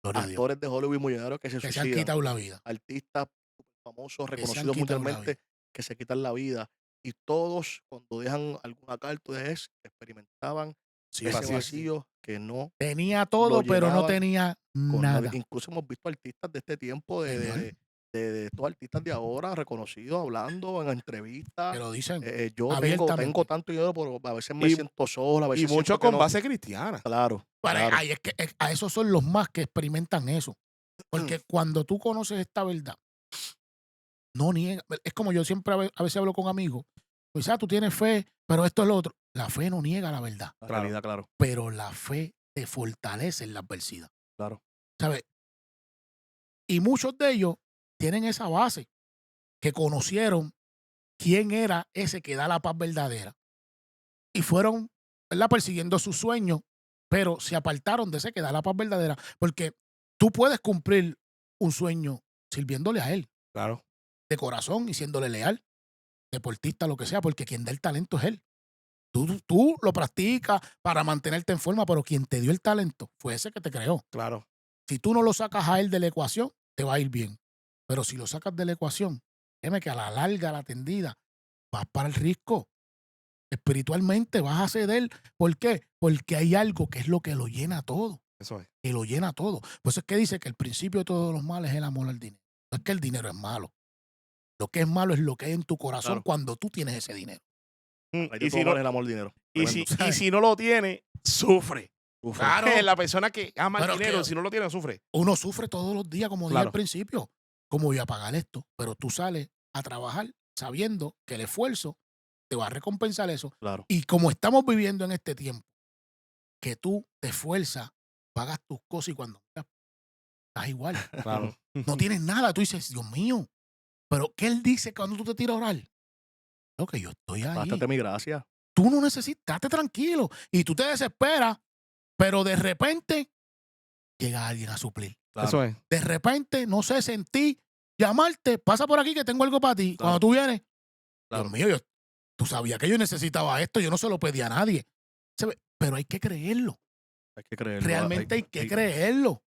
Gloria a Dios. actores de Hollywood millonarios que se Que se han suicidan, quitado la vida. artistas famosos, Que se han reconocidos quitado la mundialmente, que se quitan la vida. Y todos, cuando dejan alguna carta de eso, experimentaban Sí, ese vacío. vacío que no Tenía todo, pero no llenaban tenía con nadie. nada. Incluso hemos visto artistas de este tiempo, Señor, de estos artistas de ahora, reconocidos, hablando en que entrevistas. lo dicen Yo tengo abiertamente. tanto dinero, pero a veces me Y- siento solo, a Y veces muchos siento que con no. base cristiana. Claro, Para- claro. ay, es que a esos son los más que experimentan eso. Porque cuando tú conoces esta verdad, no niega. Es como yo siempre a veces hablo con amigos. Pues, tú tienes fe, pero esto es lo otro. La fe no niega la verdad, La Claro. realidad, claro, pero la fe te fortalece en la adversidad. claro. ¿Sabes? Y muchos de ellos tienen esa base, que conocieron quién era ese que da la paz verdadera. Y fueron, ¿verdad?, persiguiendo sus sueños, pero se apartaron de ese que da la paz verdadera. Porque tú puedes cumplir un sueño sirviéndole a él, Claro. de corazón y siéndole leal, deportista, lo que sea, porque quien da el talento es él. Tú lo practicas para mantenerte en forma, pero quien te dio el talento fue ese que te creó. Claro. Si tú no lo sacas a él de la ecuación, te va a ir bien. Pero si lo sacas de la ecuación, créeme que a la larga, a la tendida, vas para el risco. Espiritualmente vas a ceder. ¿Por qué? Porque hay algo que es lo que lo llena todo. Eso es. Que lo llena todo. Por eso es que dice que el principio de todos los males es el amor al dinero. No es que el dinero es malo. Lo que es malo es lo que hay en tu corazón Claro. cuando tú tienes ese dinero. Ahí Y de si todo no, vale el amor al dinero. y Tremendo. si- y si no lo tiene, sufre. Uf, Claro. La persona que ama el Pero dinero, que- si no lo tiene, sufre. Uno sufre todos los días, como dije Claro. al principio. ¿Cómo voy a pagar esto? Pero tú sales a trabajar sabiendo que el esfuerzo te va a recompensar eso. claro. Y como estamos viviendo en este tiempo, que tú te esfuerzas, pagas tus cosas y cuando estás igual. Claro. No tienes nada. Tú dices, Dios mío. Pero ¿qué él dice cuando tú te tiras a orar? Lo que yo estoy ahí. Bástate mi gracia. Tú no necesitas, estate tranquilo. Y tú te desesperas, pero de repente llega alguien a suplir. Claro. Eso es. De repente, no sé, sentí llamarte, pasa por aquí que tengo algo para ti. Claro. Cuando tú vienes, Claro. Dios mío, tú sabías que yo necesitaba esto, yo no se lo pedí a nadie. ¿Sabe? Pero hay que creerlo. Hay que creerlo. Realmente hay que creerlo.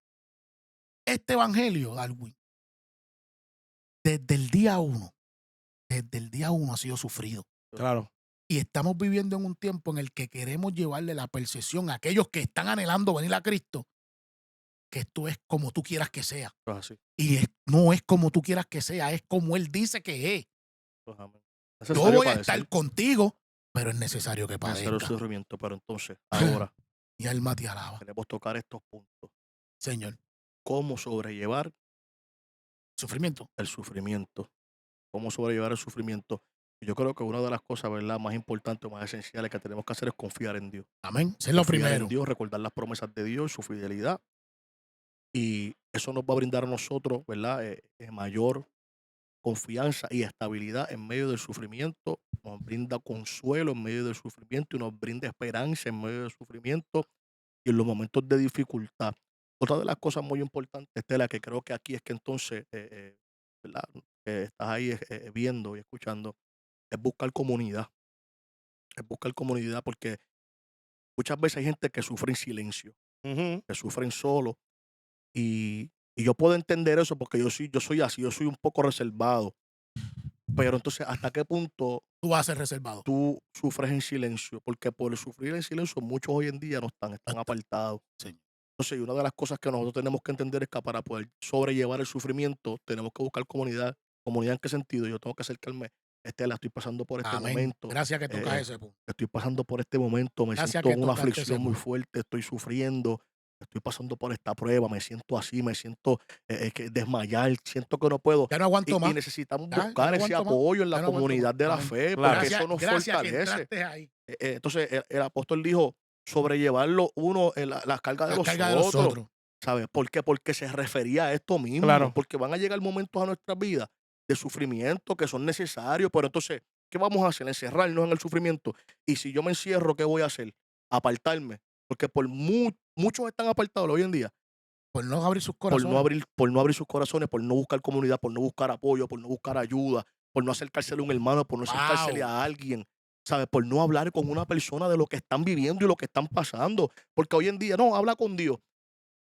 Este evangelio, Darwin, desde el día uno ha sido sufrido. Claro. Y estamos viviendo en un tiempo en el que queremos llevarle la percepción a aquellos que están anhelando venir a Cristo, que esto es como tú quieras que sea. Eso es así. Y no es como tú quieras que sea, es como Él dice que es. Eso es amén. Yo Necesario voy a padecer, estar contigo, pero es necesario que necesario el padezca. sufrimiento. Pero entonces, ahora Mi alma te alaba, queremos tocar estos puntos. Señor. Cómo sobrellevar Sufrimiento. el sufrimiento. Cómo sobrellevar el sufrimiento. Y yo creo que una de las cosas, ¿verdad?, más importantes, más esenciales que tenemos que hacer es confiar en Dios. Amén. Ese es lo Confiar primero. en Dios, recordar las promesas de Dios, su fidelidad. Y eso nos va a brindar a nosotros, ¿verdad?, mayor confianza y estabilidad en medio del sufrimiento. Nos brinda consuelo en medio del sufrimiento y nos brinda esperanza en medio del sufrimiento y en los momentos de dificultad. Otra de las cosas muy importantes, Estela, que creo que aquí es que entonces, ¿verdad?, estás ahí viendo y escuchando, es buscar comunidad. es buscar comunidad, porque muchas veces hay gente que sufre en silencio, Ujú. que sufren solo, y yo puedo entender eso porque yo soy así, yo soy un poco reservado, pero entonces, ¿hasta qué punto Tú vas a ser reservado. tú sufres en silencio? Porque por sufrir en silencio muchos hoy en día no están, No están está. apartados. Señor. Entonces, y una de las cosas que nosotros tenemos que entender es que para poder sobrellevar el sufrimiento, tenemos que buscar comunidad. ¿Comunidad en qué sentido? Yo tengo que acercarme, Estela, estoy pasando por este Amén. momento, Gracias que tocas eh, ese punto. estoy pasando por este momento, me Gracias siento que en una tocaste ese aflicción muy punto. fuerte, estoy sufriendo, estoy pasando por esta prueba, me siento así, me siento que desmayar, siento que no puedo. Ya no aguanto Y más. necesitamos Ya buscar no ese aguanto más. apoyo en la Ya no aguanto más. comunidad de la Amén. fe, Claro. porque Gracias, eso nos gracias que fortalece. entraste ahí. Entonces, el apóstol dijo, sobrellevarlo uno, las cargas de La los carga de los otros. otros. ¿Sabes por qué? Porque se refería a esto mismo, Claro. porque van a llegar momentos a nuestras vidas de sufrimiento que son necesarios, pero entonces, ¿qué vamos a hacer? Encerrarnos en el sufrimiento. Y si yo me encierro, ¿qué voy a hacer? Apartarme, porque muchos están apartados hoy en día Por no abrir sus corazones. por no abrir sus corazones, por no buscar comunidad, por no buscar apoyo, por no buscar ayuda, por no acercársele a un hermano, por no acercársele Wow. a alguien, ¿sabes? Por no hablar con una persona de lo que están viviendo y lo que están pasando. Porque hoy en día, no, habla con Dios.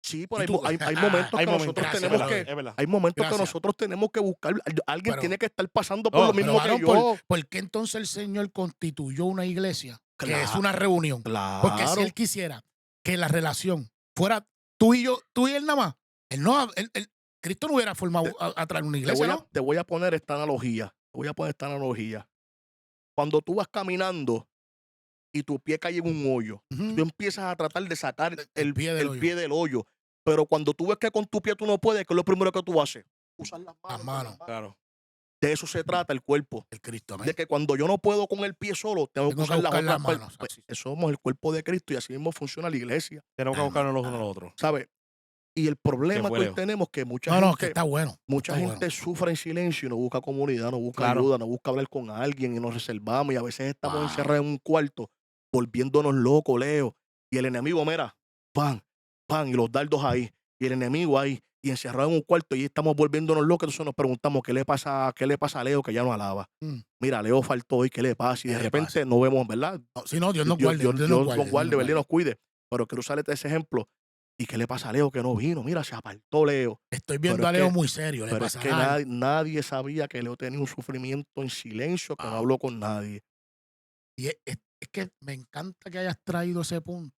Sí, pero Y tú. hay momentos Hay que momentos, nosotros Gracias, es tenemos verdad, brother. que, es verdad. hay momentos que Gracias. nosotros tenemos que buscar, alguien Pero, tiene que estar pasando por lo pero mismo que varón, yo. ¿por qué entonces el Señor constituyó una iglesia? Que es Cla- una reunión. Porque si Claro. Él quisiera que la relación fuera tú y yo, tú y Él nada más, Él no, Cristo no hubiera formado a traer una iglesia, ¿no? Te voy a poner esta analogía. Te voy a poner esta analogía. Cuando tú vas caminando y tu pie cae en un hoyo, tú Ujú. empiezas a tratar de sacar El pie del el hoyo. pie del hoyo. Pero cuando tú ves que con tu pie tú no puedes, ¿qué es lo primero que tú haces? Usar las Las manos. manos. Claro. De eso se trata el cuerpo. El Cristo, De amén. que cuando yo no puedo con el pie solo, tengo que Tengo que usar las buscar otras las partes. manos. Pues, Así. somos el cuerpo de Cristo y así mismo funciona la iglesia, Tenemos que Amén. buscarnos los unos a los otros. ¿sabes? Y el Que problema fue que hoy lejos. tenemos es que No, no, que está bueno. mucha Está gente bueno. sufre en silencio y no busca comunidad, no busca Claro. ayuda, no busca hablar con alguien y nos reservamos y a veces estamos Wow. encerrados en un cuarto volviéndonos locos, Leo. Y el enemigo, mira, pan, pan, y los dardos ahí, y el enemigo ahí, y encerrado en un cuarto y estamos volviéndonos locos. Entonces nos preguntamos, qué le pasa a Leo que ya no alaba? Mm. Mira, Leo faltó hoy, ¿qué le pasa? Y ¿Qué de le pasa? repente no vemos, ¿verdad? No, si no, Dios nos Dios, guarde. Dios, Dios Dios nos nos guarde. guarde, ¿verdad? Y nos cuide. Pero quiero usarte ese ejemplo. ¿Y qué le pasa a Leo que no vino? Mira, se apartó Leo. Estoy Pero viendo es a Leo que, muy serio. Le pero es que pasará algo. nadie sabía que Leo tenía un sufrimiento en silencio, que no Wow. habló con nadie. Y es que me encanta que hayas traído ese punto.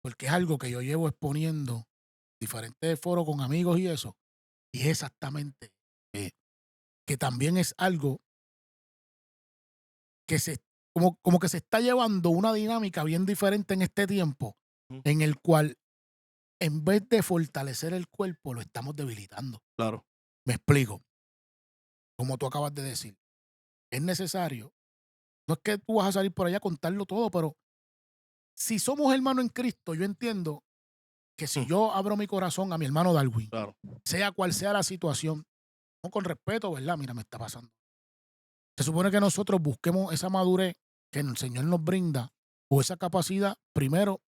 Porque es algo que yo llevo exponiendo diferentes foros con amigos y eso. Y es exactamente que también es algo que como que se está llevando una dinámica bien diferente en este tiempo, Ujú. en el cual en vez de fortalecer el cuerpo, lo estamos debilitando. Claro, Me explico. Como tú acabas de decir, es necesario. No es que tú vas a salir por allá a contarlo todo, pero si somos hermanos en Cristo, yo entiendo que si yo abro mi corazón a mi hermano Darwin, claro. sea cual sea la situación, no con respeto, ¿verdad? Mira, me está pasando. Se supone que nosotros busquemos esa madurez que el Señor nos brinda o esa capacidad primero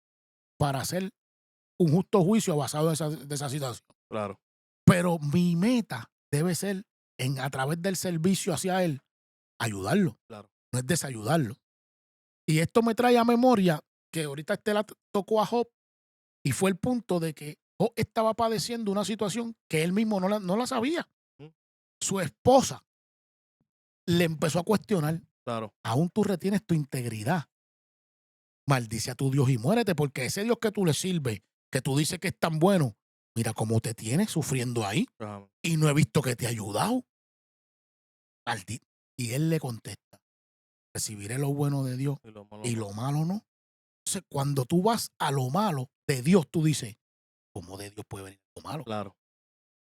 para hacer un justo juicio basado en de esa situación. Claro. Pero mi meta debe ser, a través del servicio hacia Él, ayudarlo. Claro. No es desayudarlo. Y esto me trae a memoria que ahorita Estela tocó a Job y fue el punto de que Job estaba padeciendo una situación que él mismo no la sabía. Ujú. Su esposa le empezó a cuestionar, Claro. aún tú retienes tu integridad. Maldice a tu Dios y muérete, porque ese Dios que tú le sirves, que tú dices que es tan bueno, mira cómo te tienes sufriendo ahí Ajá. y no he visto que te ha ayudado. Y él le contesta, recibiré lo bueno de Dios Y lo malo y no. lo malo no. Entonces, cuando tú vas a lo malo de Dios, tú dices, ¿cómo de Dios puede venir algo malo? Claro.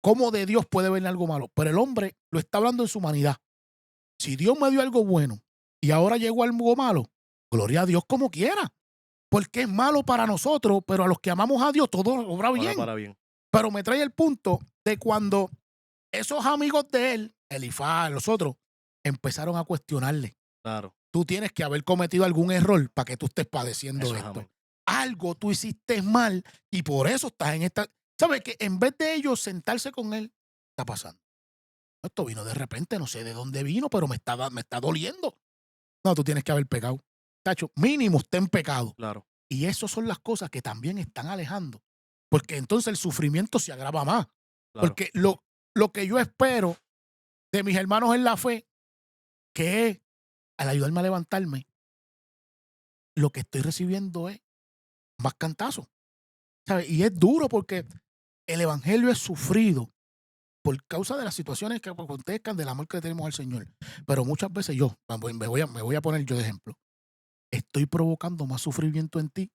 ¿Cómo de Dios puede venir algo malo? Pero el hombre lo está hablando en su humanidad. Si Dios me dio algo bueno y ahora llegó algo malo, gloria a Dios como quiera. Porque es malo para nosotros, pero a los que amamos a Dios todo obra Ahora bien. para bien. Pero me trae el punto de cuando esos amigos de él, Elifaz, los otros, empezaron a cuestionarle. Claro. Tú tienes que haber cometido algún error para que tú estés padeciendo Eso es esto. amén. Algo tú hiciste mal y por eso estás en esta. ¿Sabes? Que en vez de ellos sentarse con él, está pasando. Esto vino de repente, no sé de dónde vino, pero me está doliendo. No, tú tienes que haber pegado. tacho, mínimo esté en pecado. Claro. Y eso son las cosas que también están alejando. Porque entonces el sufrimiento se agrava más. Claro. Porque lo que yo espero de mis hermanos en la fe, que es al ayudarme a levantarme, lo que estoy recibiendo es más cantazos. ¿Sabes? Y es duro porque el evangelio es sufrido por causa de las situaciones que acontezcan, del amor que le tenemos al Señor. Pero muchas veces me voy a poner yo de ejemplo, estoy provocando más sufrimiento en ti.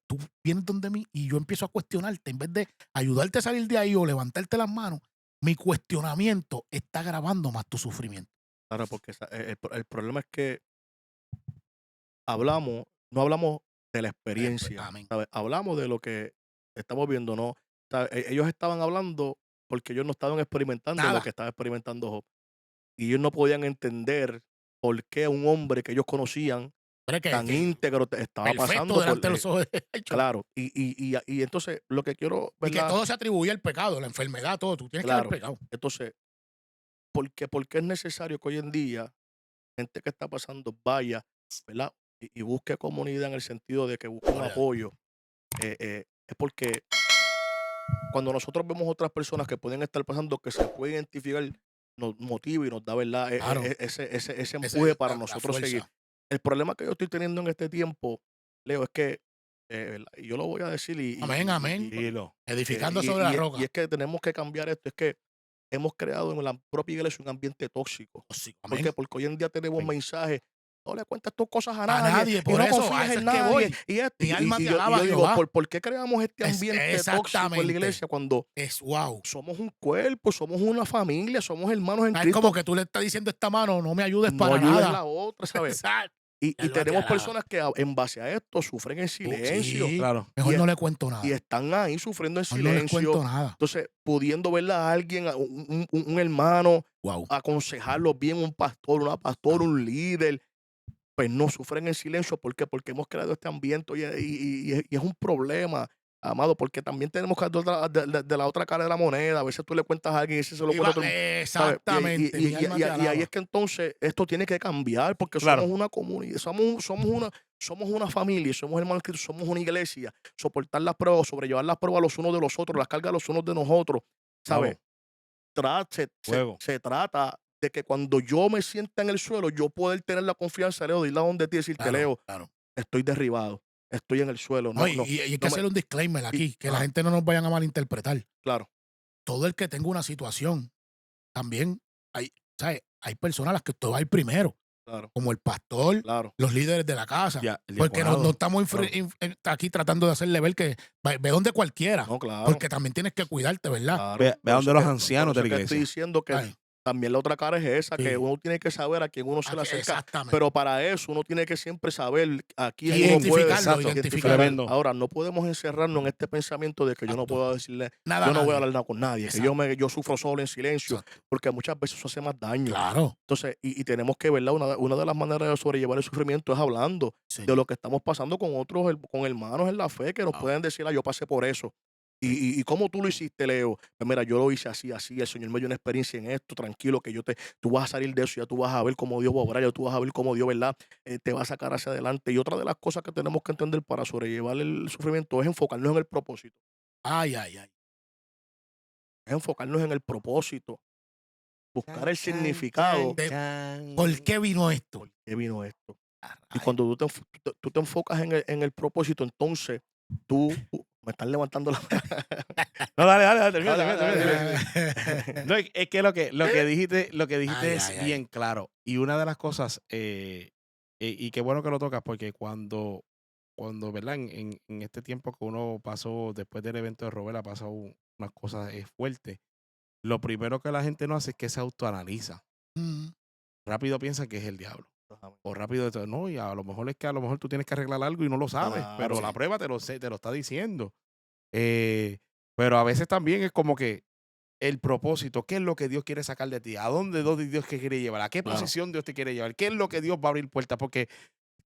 Tú vienes donde mí y yo empiezo a cuestionarte. En vez de ayudarte a salir de ahí o levantarte las manos, mi cuestionamiento está agravando más tu sufrimiento. Claro, porque el problema es que no hablamos de la experiencia, Amén. ¿sabes? Hablamos de lo que estamos viendo, ¿no? ¿Sabes? Ellos estaban hablando porque ellos no estaban experimentando Nada. lo que estaba experimentando Job. Y ellos no podían entender por qué un hombre que ellos conocían Pero es tan íntegro estaba perfecto pasando delante de por... los ojos de Dios. Claro, y entonces lo que quiero, Y que ¿verdad? todo se atribuye al pecado, la enfermedad, todo. Tú tienes que haber Claro, pecado. entonces, ¿por qué es necesario que hoy en día gente que está pasando vaya, ¿verdad? Y busque comunidad en el sentido de que busque un Gloria a Dios. apoyo? Es porque cuando nosotros vemos otras personas que pueden estar pasando, que se puede identificar, nos motiva y nos da, ¿verdad? Claro. Ese Esa empuje es para la nosotros seguir. fuerza. El problema que yo estoy teniendo en este tiempo, Leo, es que, ¿verdad? Y yo lo voy a decir Amén, amén. Dilo. Edificando sobre la roca. y es que tenemos que cambiar esto, es que hemos creado en la propia iglesia un ambiente tóxico. Tóxico, ¿Por amén. qué? Porque hoy en día tenemos Amén. mensajes, no le cuentas tus cosas a A nadie, nadie, y por no eso, a confíes eso en es que nadie, voy. y esto, Mi alma te alaba, yo digo, Jehová. ¿por qué creamos este Es ambiente tóxico en exactamente. la iglesia cuando Es wow. somos un cuerpo, somos una familia, somos hermanos en Es Cristo? como que tú le estás diciendo a esta mano, no me ayudes No para ayudes nada. la otra, ¿sabes? Exacto. Y Alma te tenemos alaba. personas que en base a esto sufren en silencio Sí, Claro. mejor Y no le cuento nada. y están ahí sufriendo en Mejor no les silencio. cuento nada. Entonces, pudiendo verla a alguien, a un hermano, Wow. aconsejarlo bien, un pastor, una pastora, un líder, pues no sufren en silencio. ¿Por qué? Porque hemos creado este ambiente y es un problema, amado, porque también tenemos que de la otra cara de la moneda. A veces tú le cuentas a alguien y ese se lo cuenta a otro, ¿sabes? Exactamente. Mi alma te Y ahí alaba. es que entonces esto tiene que cambiar porque Claro. somos una comunidad, somos una familia, somos hermanos en Cristo, somos una iglesia. Soportar las pruebas, sobrellevar las pruebas los unos de los otros, las cargas los unos de nosotros, ¿sabes? Fuego. Se trata de que cuando yo me sienta en el suelo, yo poder tener la confianza, Leo, de ir a donde ti y decirte, Claro, Leo, claro. estoy derribado, estoy en el suelo. No, y hay que no me- hacer un disclaimer aquí, que la ajá. gente no nos vayan a malinterpretar. Claro, Todo el que tenga una situación, también hay, ¿sabes? Hay personas a las que usted va a ir primero, claro, como el pastor, claro. los líderes de la casa. Ya, el Porque no diaconado. estamos aquí tratando de hacerle ver que ve donde cualquiera. No, claro. Porque también tienes que cuidarte, ¿verdad? Claro. Ve Por donde eso los que- ancianos por de eso la que estoy iglesia. diciendo que Ay, también la otra cara es esa, sí. que uno tiene que saber a quién uno se le acerca. Exactamente. Pero para eso uno tiene que siempre saber a quién Y uno puede identificarlo, exacto, identificarlo. Tremendo. Ahora, no podemos encerrarnos en este pensamiento de que yo no Exacto. puedo decirle, Nada yo no a voy a nadie. hablar nada con nadie, que yo sufro solo en silencio, Exacto. porque muchas veces eso hace más daño. Claro. Entonces, y tenemos que, ¿verdad? Una de las maneras de sobrellevar el sufrimiento es hablando de Señor. lo que estamos pasando con otros, con hermanos en la fe, que nos Wow. pueden decir, yo pasé por eso. Y cómo tú lo hiciste, Leo. Pues mira, yo lo hice así, el Señor me dio una experiencia en esto, tranquilo, que tú vas a salir de eso, ya tú vas a ver cómo Dios va a obrar, ya tú vas a ver cómo Dios, ¿verdad? Te va a sacar hacia adelante. Y otra de las cosas que tenemos que entender para sobrellevar el sufrimiento es enfocarnos en el propósito. Ay, ay, ay. Es enfocarnos en el propósito. Buscar el Chan, significado. chan, chan. ¿Por qué vino esto? ¿Por qué vino esto? Y Ay, cuando tú te enfocas en el propósito, entonces tú me estás levantando la No, dale, termina, Dale, termina. dale, No, es que lo que dijiste Ay, es ay, ay. bien claro. Y una de las cosas, y qué bueno que lo tocas, porque cuando ¿verdad? En este tiempo que uno pasó después del evento de Robert, ha pasado unas cosas fuertes. Lo primero que la gente no hace es que se autoanaliza. Mm, Rápido piensa que es el diablo. O rápido, no, y a lo mejor es que a lo mejor tú tienes que arreglar algo y no lo sabes, Claro, pero sí. la prueba te lo está diciendo. Pero a veces también es como que el propósito, ¿qué es lo que Dios quiere sacar de ti? ¿A dónde Dios te quiere llevar? ¿A qué Claro. posición Dios te quiere llevar? ¿Qué es lo que Dios va a abrir puertas? Porque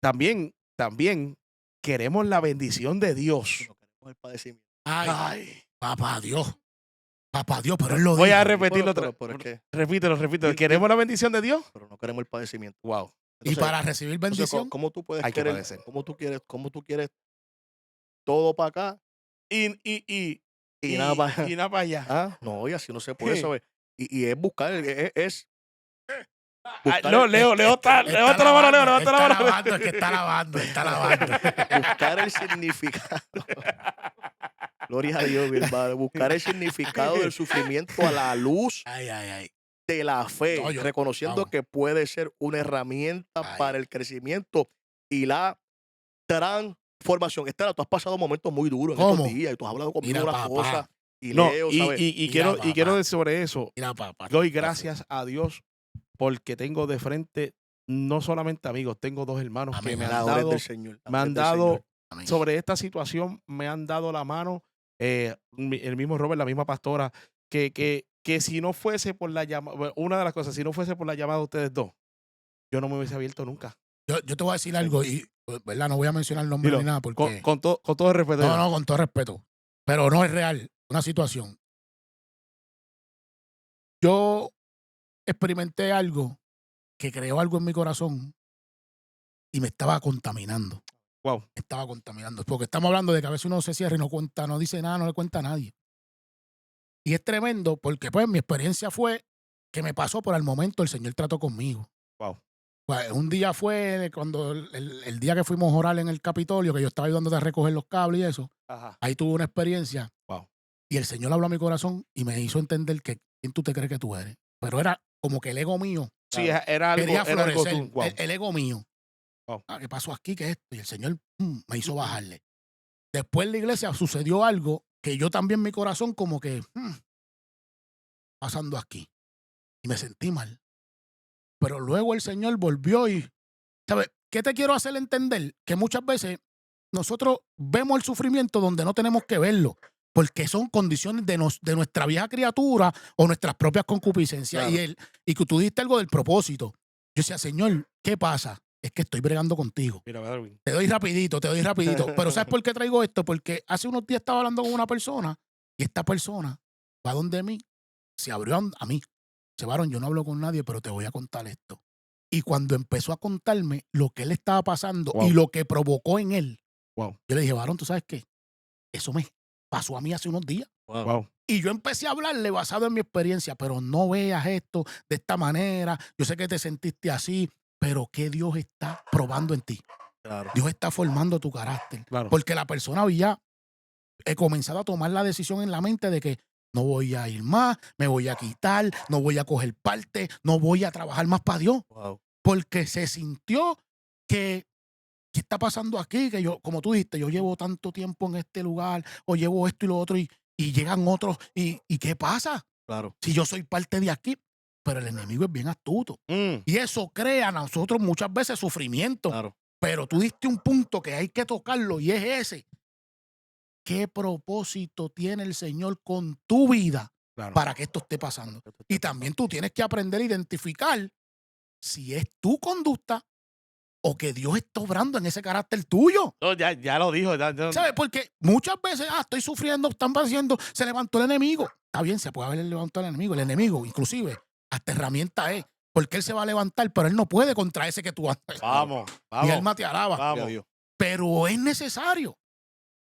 también queremos la bendición de Dios. No queremos el padecimiento. Ay, papá Dios. Papá Dios, pero él lo Voy dijo. a repetirlo Pero otra es que Repítelo. Di- ¿Queremos la bendición de Dios? pero no queremos el padecimiento. Wow. Y para recibir entonces, bendición, ¿cómo tú puedes hay que querer, padecer. cómo tú quieres todo para acá y nada para allá? Y nada para allá. Ah, no, y así no se puede saber. Y es buscar, es buscar No, el, Leo está la mano, Leo, levanta la está mano. lavando, es que está lavando, está lavando. buscar el significado. Gloria a Dios, mi hermano. Buscar el significado del sufrimiento a la luz Ay, ay, ay. de la fe, No, reconociendo vamos. que puede ser una herramienta Ay. para el crecimiento y la transformación. Estela, tú has pasado momentos muy duros en estos ¿Cómo? días y tú has hablado conmigo Mira, unas papá. cosas y No, Leo, y, ¿sabes? y, y Mira, quiero, y quiero papá. decir sobre eso. Mira, papá. Doy gracias a Dios porque tengo de frente no solamente amigos, tengo dos hermanos Amén, que me amén. han La orden dado, del Señor. la me orden han del Señor. dado Amén. sobre esta situación, me han dado la mano. El mismo Robert, la misma pastora, que si no fuese por la llamada, una de las cosas, si no fuese por la llamada de ustedes dos, yo no me hubiese abierto nunca. Yo te voy a decir algo y, ¿verdad? No voy a mencionar el nombre Dilo, ni nada con, porque... con todo el respeto. No, dilo. no, con todo respeto. Pero no es real. Una situación. Yo experimenté algo que creó algo en mi corazón y me estaba contaminando. Wow. Me estaba contaminando. Porque estamos hablando de que a veces uno se cierra y no cuenta, no dice nada, no le cuenta a nadie. Y es tremendo porque pues mi experiencia fue que me pasó por el momento, el Señor trató conmigo. Wow. Pues, un día fue cuando el día que fuimos a orar en el Capitolio, que yo estaba ayudándote a recoger los cables y eso. Ajá. Ahí tuve una experiencia. Wow. Y el Señor habló a mi corazón y me hizo entender que quién tú te crees que tú eres. Pero era como que el ego mío Sí, era algo, quería era algo florecer. tú. Wow. El ego mío. Wow. ¿Qué pasó aquí? ¿Qué es esto? Y el Señor me hizo bajarle. Después en la iglesia sucedió algo que yo también mi corazón como que pasando aquí. Y me sentí mal. Pero luego el Señor volvió y, ¿sabes? ¿Qué te quiero hacer entender? Que muchas veces nosotros vemos el sufrimiento donde no tenemos que verlo, porque son condiciones de nuestra vieja criatura o nuestras propias concupiscencias. Claro. Y que tú diste algo del propósito. Yo decía, Señor, ¿qué pasa? Es que estoy bregando contigo. Mira, Darwin. Te doy rapidito. Pero ¿sabes por qué traigo esto? Porque hace unos días estaba hablando con una persona y esta persona va donde mí, se abrió a mí. Se varón, yo no hablo con nadie, pero te voy a contar esto. Y cuando empezó a contarme lo que él estaba pasando Wow. y lo que provocó en él, Wow. yo le dije, varón, ¿tú sabes qué? Eso me pasó a mí hace unos días. Wow. Wow. Y yo empecé a hablarle basado en mi experiencia, pero no veas esto de esta manera. Yo sé que te sentiste así, pero que Dios está probando en ti. Claro. Dios está formando tu carácter. Claro. Porque la persona había comenzado a tomar la decisión en la mente de que no voy a ir más, me voy a quitar, no voy a coger parte, no voy a trabajar más para Dios. Wow. Porque se sintió que, ¿qué está pasando aquí? Que yo, como tú dijiste, yo llevo tanto tiempo en este lugar, o llevo esto y lo otro, y llegan otros, ¿y qué pasa? Claro. Si yo soy parte de aquí. Pero el enemigo es bien astuto. Y eso crea a nosotros muchas veces sufrimiento. Claro. Pero tú diste un punto que hay que tocarlo y es ese. ¿Qué propósito tiene el Señor con tu vida Claro. para que esto esté pasando? Y también tú tienes que aprender a identificar si es tu conducta o que Dios está obrando en ese carácter tuyo. No, ya lo dijo. ¿Sabes? Porque muchas veces, estoy sufriendo, están haciendo, se levantó el enemigo. Está bien, se puede haber levantado el enemigo. El enemigo, inclusive, hasta herramienta es. Porque él se va a levantar, pero él no puede contra ese que tú haces. Vamos, Mi vamos. alma te alaba. Gloria a Vamos. Dios. Pero es necesario.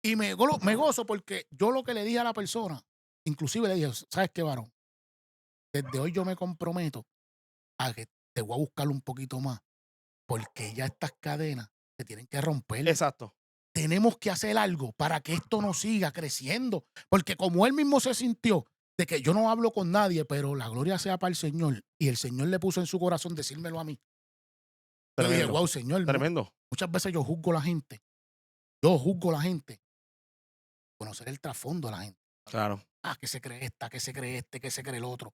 Y me gozo porque yo lo que le dije a la persona, inclusive le dije, ¿sabes qué, varón? Desde hoy yo me comprometo a que te voy a buscar un poquito más, porque ya estas cadenas se tienen que romper. Exacto. Tenemos que hacer algo para que esto no siga creciendo, porque como él mismo se sintió de que yo no hablo con nadie, pero la gloria sea para el Señor, y el Señor le puso en su corazón decírmelo a mí. Yo dije, Tremendo. wow, Señor, no. Tremendo. Muchas veces yo juzgo a la gente. Yo juzgo a la gente. Conocer el trasfondo de la gente. Claro. Que se cree esta, que se cree este, que se cree el otro.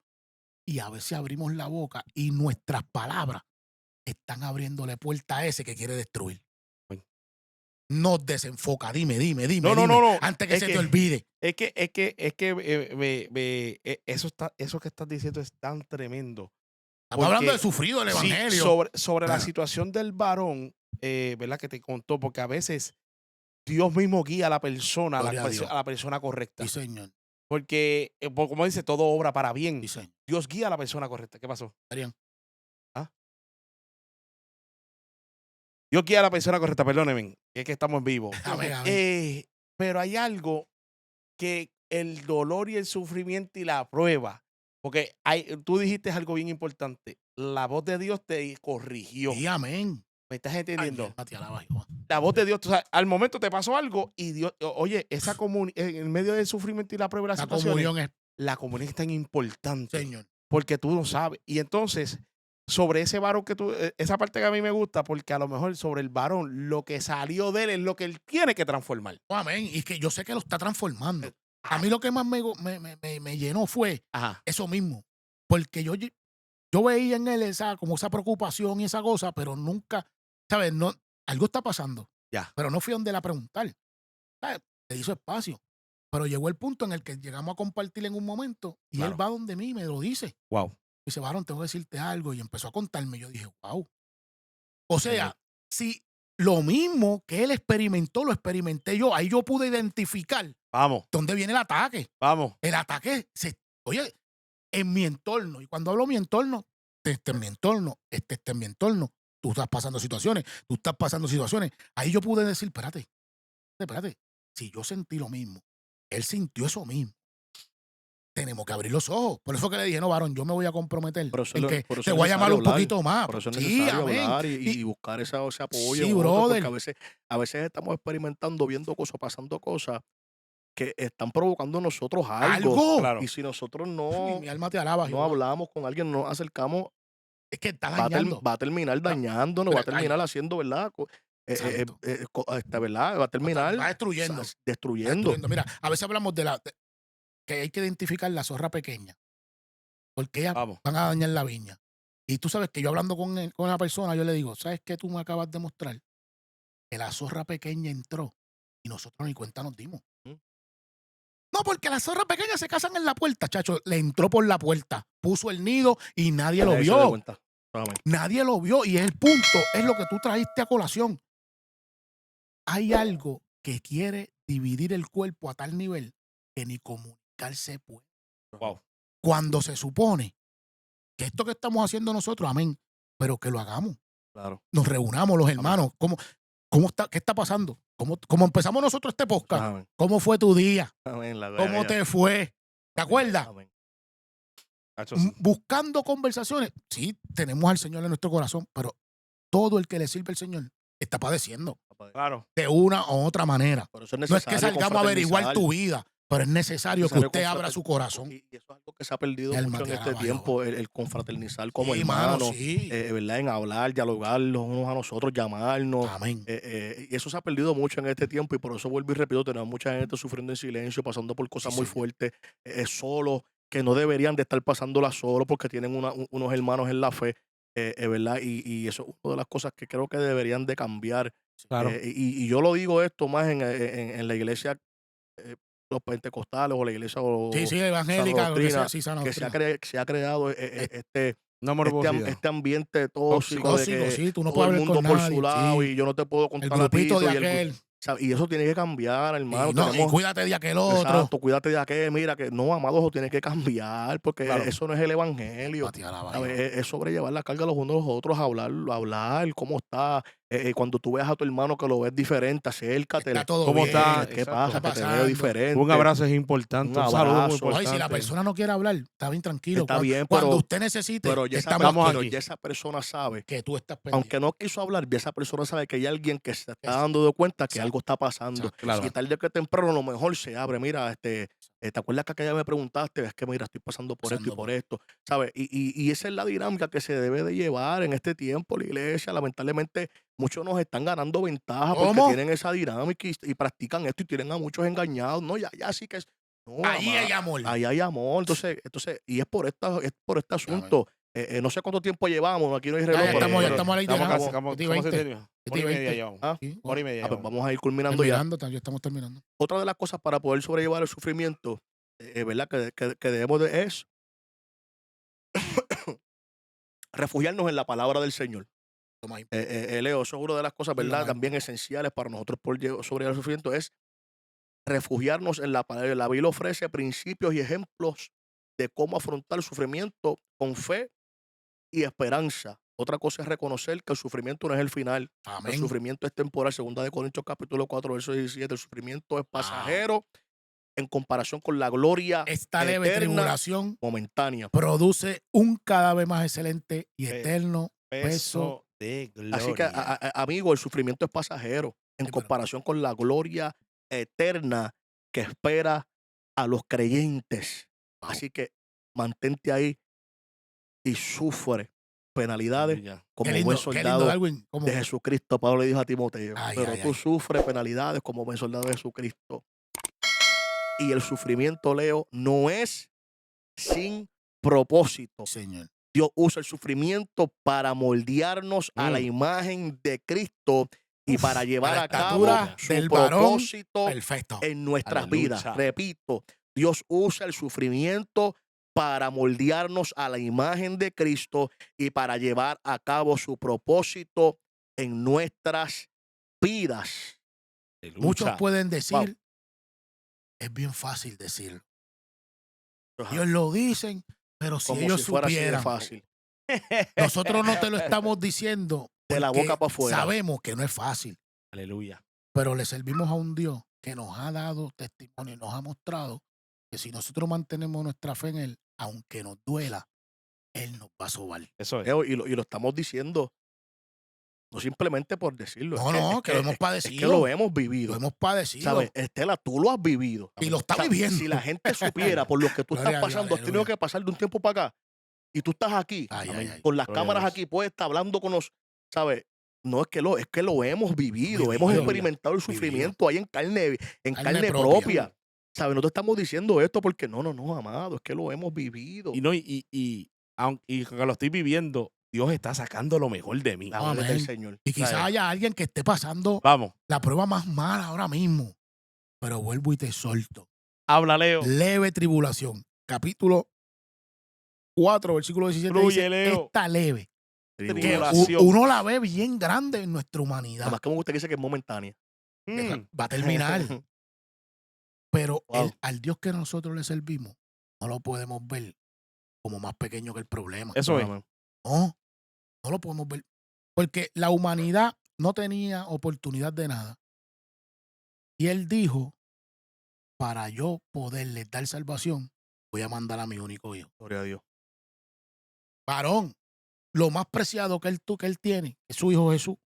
Y a veces abrimos la boca y nuestras palabras están abriéndole puerta a ese que quiere destruir. Uy. No desenfoca, dime. No. Antes que Es se que- te olvide. Eso que estás diciendo es tan tremendo. Estamos hablando Porque de sufrido del Sí, evangelio. sobre la Ah. situación del varón, ¿verdad? Que te contó, porque a veces Dios mismo guía a la persona, Gloria a Dios. a la persona correcta. Sí, señor. Porque, como dice, todo obra para bien. Sí, señor. Dios guía a la persona correcta. ¿Qué pasó? Adrián. ¿Ah? Yo quiero a la persona correcta, perdónenme, es que estamos en vivo. Amén, amén. Pero hay algo que el dolor y el sufrimiento y la prueba, porque tú dijiste algo bien importante, la voz de Dios te corrigió. Sí, amén. ¿Me estás Ay, entendiendo? mi alma te alaba, Jehová. La voz de Dios, o sea, al momento te pasó algo y Dios, oye, esa en medio del sufrimiento y la prueba de las La situaciones, comunión es, la comunión es tan importante Señor. porque tú no sabes. Y entonces, sobre ese varón que tú, esa parte que a mí me gusta, porque a lo mejor sobre el varón, lo que salió de él es lo que él tiene que transformar. Oh, amén. Y es que yo sé que lo está transformando. A mí lo que más me llenó fue Ajá. eso mismo. Porque yo veía en él como esa preocupación y esa cosa, pero nunca, ¿sabes? No, algo está pasando. Ya. Pero no fui donde la preguntar. ¿Sabes? Le hizo espacio. Pero llegó el punto en el que llegamos a compartir en un momento y Claro. él va donde mí y me lo dice. Wow. Dice, varón, tengo que decirte algo. Y empezó a contarme. Yo dije, wow. O sea, si lo mismo que él experimentó, lo experimenté yo, ahí yo pude identificar Vamos, dónde viene el ataque. vamos. El ataque, oye, en mi entorno. Y cuando hablo mi entorno, este es mi entorno, este es mi entorno. Tú estás pasando situaciones, tú estás pasando situaciones. Ahí yo pude decir, espérate. Si yo sentí lo mismo, él sintió eso mismo. Tenemos que abrir los ojos. Por eso que le dije, no, varón, yo me voy a comprometer. Por eso En es que por eso te es voy a llamar necesario un hablar. poquito más. Por eso es Sí, necesario amén. hablar y buscar ese apoyo Sí, en otro, porque brother. a veces estamos experimentando, viendo cosas, pasando cosas que están provocando en nosotros algo. Algo. Claro. Y si nosotros Uy, no, mi alma te alaba, no Jehová. hablamos con alguien, no nos acercamos, Es que está va dañando. a terminar Va- dañándonos, va a Mira, ay, terminar haciendo, ¿verdad? santo. ¿Verdad? Va a terminar Va destruyendo. Está destruyendo. destruyendo. Mira, a veces hablamos que hay que identificar la zorra pequeña. Porque ellas Vamos. van a dañar la viña. Y tú sabes que yo hablando con la persona, yo le digo, ¿sabes qué tú me acabas de mostrar? Que la zorra pequeña entró y nosotros ni cuenta nos dimos. Mm. No, porque las zorras pequeñas se casan en la puerta, chacho. Le entró por la puerta, puso el nido y nadie lo Nadie se dio vio. cuenta. Amén. Nadie lo vio. Y el punto es lo que tú trajiste a colación. Hay algo que quiere dividir el cuerpo a tal nivel que ni comunicarse puede. Wow. Cuando se supone que esto que estamos haciendo nosotros, amén, pero que lo hagamos. Claro. Nos reunamos los hermanos. ¿Qué está pasando? ¿Cómo empezamos nosotros este podcast? Amén. ¿Cómo fue tu día? Amén. ¿Cómo te fue? ¿Te acuerdas? Amén. Hacho, sí. Buscando conversaciones. Sí, tenemos al Señor en nuestro corazón, pero todo el que le sirve al Señor está padeciendo Claro. de una u otra manera. Por eso es No es necesario que salgamos a averiguar confraternizar. tu vida, pero es necesario que usted abra su corazón. Y eso es algo que se ha perdido Mi alma mucho en te este alaba, tiempo, el confraternizar como Sí, mano, hermanos, sí. ¿verdad? En hablar, dialogar los unos a nosotros, llamarnos. Amén. Y eso se ha perdido mucho en este tiempo y por eso vuelvo y repito, tenemos mucha gente sufriendo en silencio, pasando por cosas Sí, muy señor. fuertes, solos, que no deberían de estar pasándolas solos porque tienen unos hermanos en la fe, ¿verdad? Y eso es una de las cosas que creo que deberían de cambiar. Claro. Y yo lo digo esto más en la iglesia, los pentecostales o la iglesia o Sí, sana evangélica, lo que sea, doctrina, sí, sana que se doctrina. se ha creado No morbosidad. este ambiente tóxico de Tóxico, que sí, tú no todo puedes el hablar mundo con por su nadie. lado Sí. y yo no te puedo El contar a ti. grupito de aquel. Y eso tiene que cambiar, hermano. Y, no, y Tenemos, cuídate de aquel otro. exacto, cuídate de aquel. Mira, que no, amado, eso tiene que cambiar porque Claro. eso no es el evangelio. Pati, alaba, ¿Sabes? Jehová. Es sobrellevar la carga los unos a los otros, hablar, cómo está. Cuando tú veas a tu hermano que lo ves diferente, acércate. Está todo ¿Cómo bien. está? ¿Qué Exacto. pasa? Está Que te veo pasando. diferente. Un abrazo es importante. Un Un saludo muy abrazo. importante. Oye, si la persona no quiere hablar, está bien tranquilo. Está bien, cuando pero- usted necesite, Pero ya estamos aquí. esa persona sabe, Que tú estás pendiente. aunque no quiso hablar, ya esa persona sabe que hay alguien que se está Exacto. dando de cuenta que Exacto. algo está pasando. Exacto. Claro. Y tarde que temprano a lo mejor se abre. Mira, ¿te acuerdas que aquella me preguntaste? Es que mira, estoy pasando por esto y por esto, ¿sabes? Y esa es la dinámica que se debe de llevar en este tiempo. La iglesia, lamentablemente, muchos nos están ganando ventaja porque ¿Cómo? tienen esa dinámica y practican esto y tienen a muchos engañados. No, ya sí que es. No, Ahí amado, hay amor. ahí hay amor. Entonces, y es por este asunto. No sé cuánto tiempo llevamos, aquí no hay reloj. Ya pero- estamos pero- a la idea. Estamos casi, Estamos- estamos, Este ¿cómo se 20. tiene? Este Hora y media 20. llevamos. ¿Ah? Sí, Hora y media pues llevamos. vamos a ir culminando ya. ya estamos terminando. Otra de las cosas para poder sobrellevar el sufrimiento, ¿verdad? Que debemos de es refugiarnos en la palabra del Señor. Toma ahí. Leo, eso es una de las cosas, Dilo, ¿verdad? Mike. También esenciales para nosotros poder sobrellevar el sufrimiento es refugiarnos en la palabra. La Biblia ofrece principios y ejemplos de cómo afrontar el sufrimiento con fe y esperanza. Otra cosa es reconocer que el sufrimiento no es el final. El Amén. sufrimiento es temporal. 2 Corintios capítulo 4, verso 17. El sufrimiento es pasajero en comparación con la gloria Esta leve eterna, tribulación momentánea. produce un cada vez más excelente y eterno peso. Peso de gloria. Así que, amigo, el sufrimiento es pasajero en Sí, pero- comparación con la gloria eterna que espera a los creyentes. Wow. Así que mantente ahí y sufre penalidades Aleluya. como Qué buen lindo, soldado Darwin. ¿Cómo? de Jesucristo. Pablo le dijo a Timoteo, Ay, pero ay, tú ay. sufres penalidades como buen soldado de Jesucristo. Y el sufrimiento, Leo, no es sin propósito. Señor. Dios usa el sufrimiento para moldearnos a la imagen de Cristo y para llevar la a cabo estatura su del varón propósito Perfecto. en nuestras Aleluya. vidas. Repito, Dios usa el sufrimiento para moldearnos a la imagen de Cristo y para llevar a cabo su propósito en nuestras vidas. Aleluya. Muchos pueden decir, Wow. es bien fácil decirlo. Ajá. Ellos lo dicen, pero si Como ellos si fuera así de supieran, fácil. nosotros no te lo estamos diciendo De la porque boca para afuera. sabemos que no es fácil, Aleluya. pero le servimos a un Dios que nos ha dado testimonio y nos ha mostrado que si nosotros mantenemos nuestra fe en Él, aunque nos duela, Él nos va a sobar. Eso es. Leo, y lo estamos diciendo no simplemente por decirlo. No, no, que lo hemos Es que padecido. lo hemos vivido. Lo hemos padecido. ¿Sabes? Estela, tú lo has vivido. Y lo está O sea, viviendo. Si la gente supiera por lo que tú Gloria estás a Dios, pasando, has tenido aleluya. que pasar de un tiempo para acá y tú estás aquí Ay, ay, ay. con las Gloria a cámaras Dios. aquí puestas hablando con los, ¿sabes? No es que lo hemos vivido, hemos Vivido. experimentado el Vivido. sufrimiento ahí en Carne carne propia. propia. ¿Sabes? No te estamos diciendo esto porque no, amado, es que lo hemos vivido. Y, no, y aunque lo estoy viviendo, Dios está sacando lo mejor de mí. La gloria del Amén. Señor. Y quizás ¿Sabes? haya alguien que esté pasando Vamos, la prueba más mala ahora mismo. Pero vuelvo y te solto. habla, Leo. Leve tribulación. Capítulo 4, versículo 17 Fluye, dice, Leo. esta leve. Que Tribulación. uno la ve bien grande en nuestra humanidad. Además, como usted dice que es momentánea. Va a terminar. Pero Wow. al Dios que nosotros le servimos, no lo podemos ver como más pequeño que el problema. Eso es. Amén. No, no lo podemos ver. Porque la humanidad no tenía oportunidad de nada. Y Él dijo, para yo poderles dar salvación, voy a mandar a mi único hijo. Gloria a Dios. Varón, lo más preciado que él tiene es su hijo Jesús.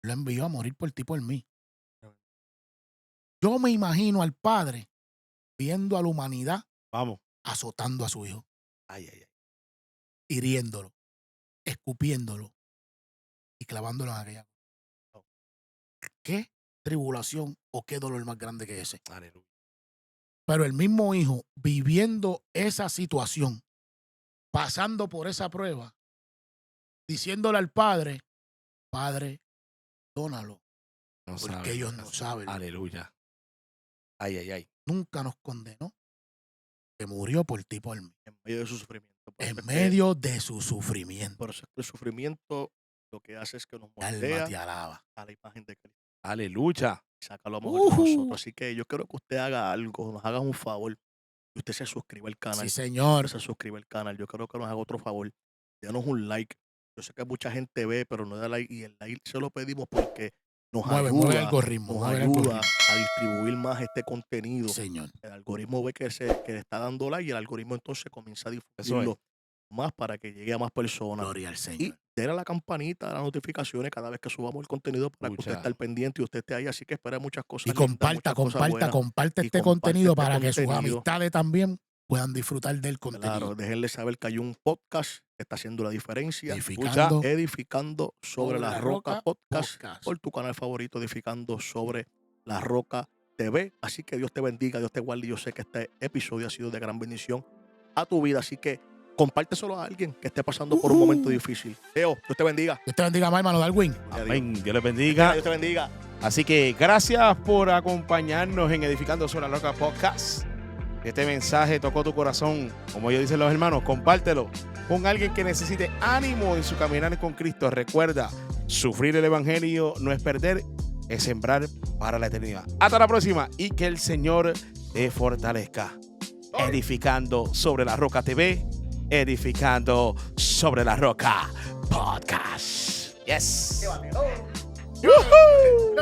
Lo envió a morir por ti, por mí. Yo me imagino al Padre viendo a la humanidad Vamos. azotando a su hijo, Ay, ay, ay. hiriéndolo, escupiéndolo y clavándolo en aquella. ¿Qué tribulación o qué dolor más grande que ese? Aleluya. Pero el mismo hijo viviendo esa situación, pasando por esa prueba, diciéndole al Padre, Padre, dónalo, No porque sabe. ellos no saben. Aleluya. Ay, ay, ay. Nunca nos condenó, que murió por ti, por mí, En medio de su sufrimiento. Por eso en es que- medio de su sufrimiento. Por eso es que el sufrimiento lo que hace es que nos Mi alma moldea te alaba. a la imagen de Cristo. Aleluya. Y saca lo mejor de Ujú. nosotros. Así que yo quiero que usted haga algo, nos haga un favor. Que usted se suscriba al canal. Sí, señor. Se suscriba al canal. Yo creo que nos haga otro favor. Denos un like. Yo sé que mucha gente ve, pero no da like. Y el like se lo pedimos porque nos Mueve el ayuda, algoritmo. nos Mueve el ayuda algoritmo. a distribuir más este contenido. Señor. El algoritmo ve que le está dando like y el algoritmo entonces comienza a Eso difundirlo más para que llegue a más personas. Gloria al Y Señor. denle a la campanita, a las notificaciones cada vez que subamos el contenido para que usted Escucha. esté al pendiente y usted esté ahí. Así que espera muchas cosas. Y lindas, comparta, muchas cosas comparta, buenas. comparte Y este comparte contenido este para que sus contenido. amistades también puedan disfrutar del contenido. Claro, déjenle saber que hay un podcast que está haciendo la diferencia. Edificando Edificando sobre la Roca Podcast Podcast. por tu canal favorito, Edificando sobre la Roca TV. Así que Dios te bendiga, Dios te guarde. Yo sé que este episodio ha sido de gran bendición a tu vida. Así que compárteselo a alguien que esté pasando por un momento difícil. Leo, Dios te bendiga. Dios te bendiga más, hermano Darwin. Amén. Dios les bendiga. Dios te bendiga. Así que gracias por acompañarnos en Edificando sobre la Roca Podcast. Este mensaje tocó tu corazón. Como ellos dicen los hermanos, compártelo con alguien que necesite ánimo en su caminar con Cristo. Recuerda, sufrir el evangelio no es perder, es sembrar para la eternidad. Hasta la próxima y que el Señor te fortalezca. Edificando sobre la Roca TV, edificando sobre la Roca Podcast. Yes. ¡Qué bateo! Woohoo.